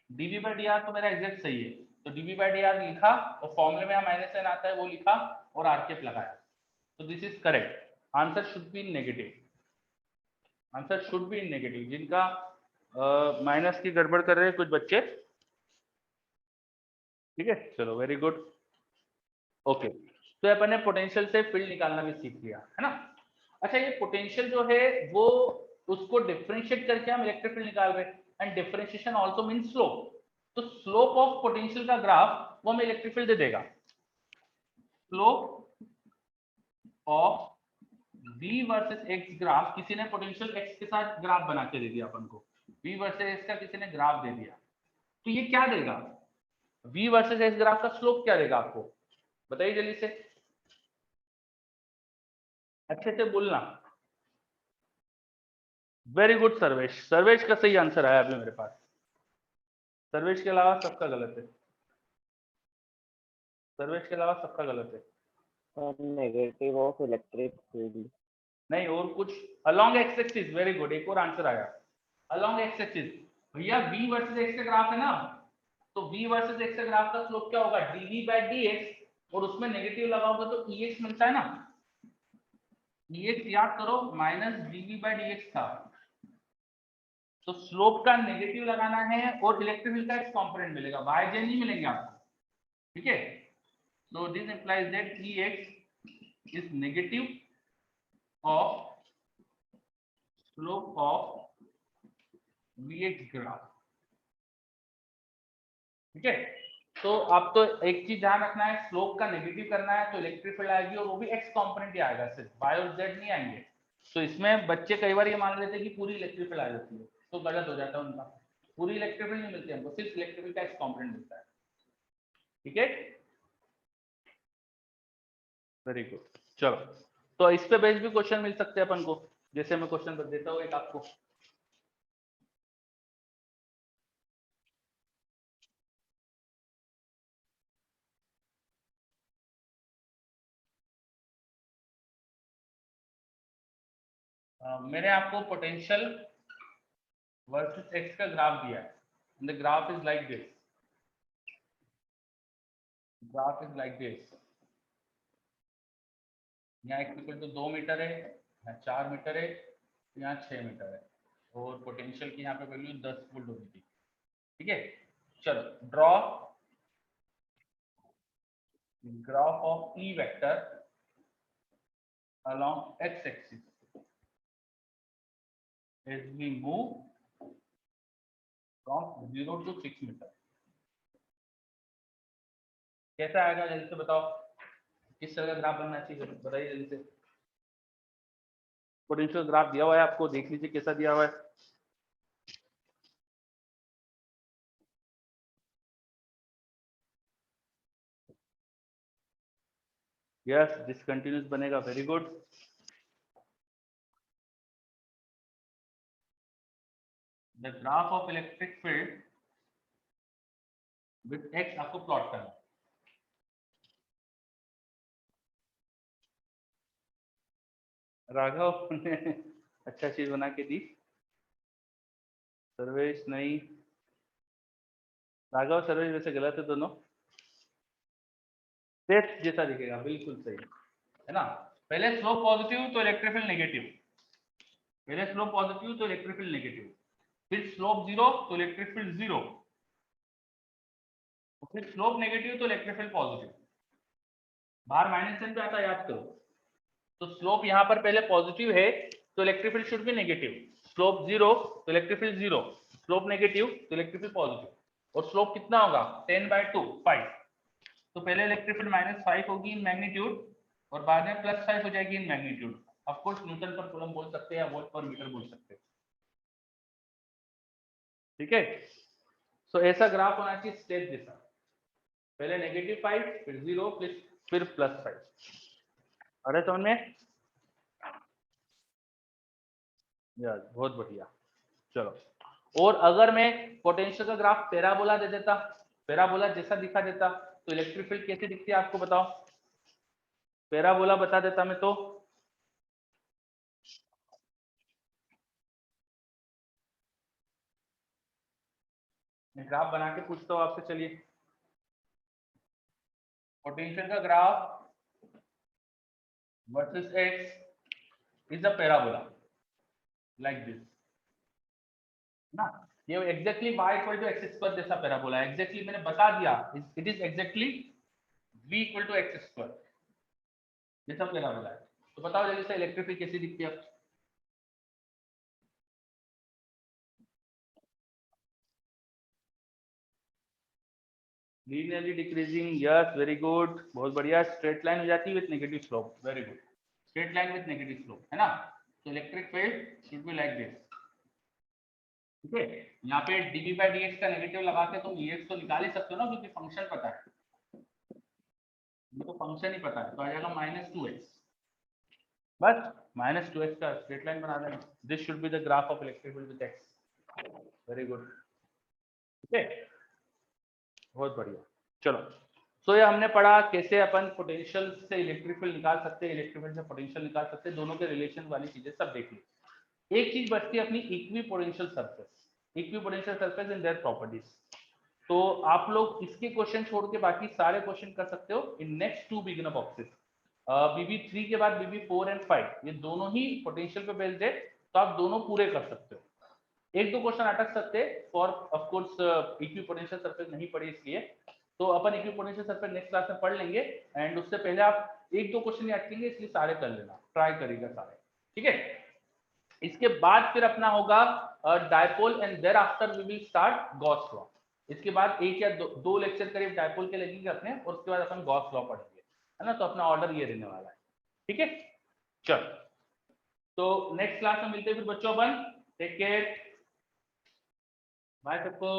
dv by dr तो मेरा एग्जैक्ट सही है, तो dv बाय dr लिखा, और फॉर्मूले में माइनस साइन आता है वो लिखा, और r कैप लगाया, तो this is correct answer, should be negative, answer should be negative. जिनका माइनस की गड़बड़ कर रहे हैं कुछ बच्चे, ठीक है, चलो वेरी गुड, ओके। तो अपन ने पोटेंशियल से फील्ड निकालना भी सीख लिया है ना। अच्छा, ये पोटेंशियल जो है वो, उसको डिफरेंशिएट करके हम इलेक्ट्रिक फील्ड निकाल रहे हैं, and differentiation also means slope, तो स्लोप ऑफ पोटेंशियल का ग्राफ वो हमें इलेक्ट्रिक फील्ड दे देगा, slope of v versus x graph, किसी ने पोटेंशियल x के साथ ग्राफ बना के दे दिया अपन को, v वर्सेस x का किसी ने ग्राफ दे दिया, तो ये क्या देगा, v वर्सेस x ग्राफ का स्लोप क्या देगा आपको, बताइए जल्दी से, अच्छे से बोलना। वेरी गुड सर्वेश, सर्वेश का सही आंसर आया अभी मेरे पास, सर्वेश के अलावा सबका गलत है, सर्वेश के अलावा सबका गलत है। नेगेटिव ऑफ इलेक्ट्रिक फील्ड, नहीं और कुछ, along x axis, very good, एक और आंसर आया, अलोंग एक्स एक्सिस। भैया v वर्सेस x का ग्राफ है ना, तो v वर्सेस x का ग्राफ का स्लोप क्या होगा, dv बाय dx, और उसमें नेगेटिव लगाओगे तो ex मिलता है ना, ex याद करो -dv बाय dx था, तो स्लोप का नेगेटिव लगाना है, और इलेक्ट्रिक फील्ड का एक्स कंपोनेंट मिलेगा, y j नहीं मिलेंगे आपको, ठीक है। So this implies that Ex is negative of slope of Vx graph, ठीक है। तो आप तो एक चीज ध्यान रखना है, स्लोप का नेगेटिव करना है तो इलेक्ट्रिक फील्ड आएगी, और वो भी एक्स कंपोनेंट ही आएगा, सिर्फ y और z नहीं आएंगे। तो इसमें बच्चे कई बार ये मान लेते हैं कि पूरी इलेक्ट्रिक फील्ड आ जाती है, तो गलत हो जाता है उनका, पूरी इलेक्ट्रिक फील्ड नहीं मिलती हमको, सिर्फ इलेक्ट्रिक फील्ड का एक्स कंपोनेंट मिलता है, ठीक है, वेरी गुड। चलो, तो इस पे बेस भी क्वेश्चन मिल सकते हैं अपन को, जैसे मैं क्वेश्चन बता देता हूँ एक आपको, मैंने आपको पोटेंशियल वर्सेस एक्स का ग्राफ दिया है, the graph is like this, graph is like this, यहाँ x इक्वल टू 2 मीटर है, यहाँ 4 मीटर है, यहाँ 6 मीटर है, और पोटेंशियल की यहाँ पे वैल्यू 10 वोल्ट होगी थी, ठीक है। चलो, draw graph of E vector along x axis as we move from 0 to 6 metre. कैसा आएगा जल्दी से बताओ, किस तरह का ग्राफ बनना चाहिए, बताइए जल्दी से। पोटेंशियल ग्राफ दिया हुआ है आपको, देख लीजिए कैसा दिया हुआ है। यस, डिसकंटिन्यूअस बनेगा, very good. The graph of electric field with x आपको प्लॉट करना है। राघव ने अच्छा चीज बना के दी, सर्वेश नहीं, राघव सर्वेश वैसे गलत है दोनों, टेस्ट जैसा दिखेगा, बिल्कुल सही है ना। पहले स्लोप पॉजिटिव तो इलेक्ट्रिक फील्ड नेगेटिव, पहले स्लोप पॉजिटिव तो इलेक्ट्रिक फील्ड नेगेटिव, फिर स्लोप जीरो तो इलेक्ट्रिक फील्ड जीरो, फिर स्लोप नेगेटिव तो इलेक्ट्रिक फील्ड पॉजिटिव। बाहर माइनस साइन पे आता है, याद करो। तो स्लोप यहाँ पर पहले पॉजिटिव है तो electric field should be negative, slope zero तो electric field zero, slope negative तो इलेक्ट्रिक फील्ड पॉजिटिव। और स्लोप कितना होगा 10/2 5। तो पहले इलेक्ट्रिक फील्ड -5 होगी इन मैग्नीट्यूड और बाद में +5 हो जाएगी in magnitude. Of course Newton per coulomb बोल सकते हैं या वोल्ट पर मीटर बोल सकते हैं, ठीक है। सो ऐसा ग्राफ होना चाहिए स्टेप जैसा, पहले -5 फिर 0 फिर +5। अरे समझ में, यार बहुत बढ़िया। चलो, और अगर मैं पोटेंशियल का ग्राफ पैराबोला दे देता, पैराबोला जैसा दिखा देता, तो इलेक्ट्रिक फील्ड कैसे दिखती है आपको बताओ, पैराबोला बता देता मैं तो। मैं ग्राफ बना के पूछता हूँ आपसे, चलिए। पोटेंशियल का graph versus x is a parabola like this ना। ये exactly y equal to x square जैसा पैराबोला है, एग्जैक्टली मैंने बता दिया, it is exactly v equal to x square जैसा पैराबोला है। तो बताओ जल्दी से इलेक्ट्रिक फील्ड कैसी दिखती है। Linearly decreasing, yes very good, बहुत बढ़िया। स्ट्रेट लाइन हो जाती है with negative slope, very good, straight line with negative slope, है ना। तो electric field should be like this, ठीक है। यहाँ पे dv/dx का नेगेटिव लगा के तुम ex तो निकाल ही सकते हो ना, क्योंकि फंक्शन पता है, तो फंक्शन ही पता है, तो आ जाएगा -2x, बस -2x का स्ट्रेट लाइन बना देना। This should be the graph of electric field with x, very good, ठीक है, बहुत बढ़िया। चलो, तो ये हमने पढ़ा कैसे अपन पोटेंशियल से इलेक्ट्रिक फील्ड निकाल सकते हैं, इलेक्ट्रिक फील्ड से पोटेंशियल निकाल सकते हैं, दोनों के रिलेशन वाली चीजें सब देख ली। एक चीज बचती है अपनी equipotential surface, equipotential surface and their properties. तो आप लोग इसके क्वेश्चन छोड़ के बाकी सारे क्वेश्चन कर सकते हो in next 2 beginner boxes. BB3 के बाद BB4 एंड 5 ये दोनों ही पोटेंशियल पे बेस्ड है, तो आप दोनों पूरे कर सकते हो। एक दो क्वेश्चन अटक सकते for of course equipotential surface नहीं पढ़ी इसलिए, तो अपन इक्विपोटेंशियल सरफेस नेक्स्ट क्लास में पढ़ लेंगे। एंड उससे पहले आप एक दो क्वेश्चन ही अटकेंगे, इसलिए सारे कर लेना, ट्राई करिएगा सारे, ठीक है। इसके बाद फिर अपना होगा dipole and thereafter we will start Gauss law. इसके बाद एक या दो लेक्चर करीब डायपोल के लगेंगे अपने, और उसके बाद अपन गॉस लॉ पढ़ेंगे, है ना। तो अपना ऑर्डर ये रहने वाला है, ठीक है। चलो, तो नेक्स्ट क्लास में मिलते हैं फिर बच्चों अपन, टेक केयर, बाय सबको।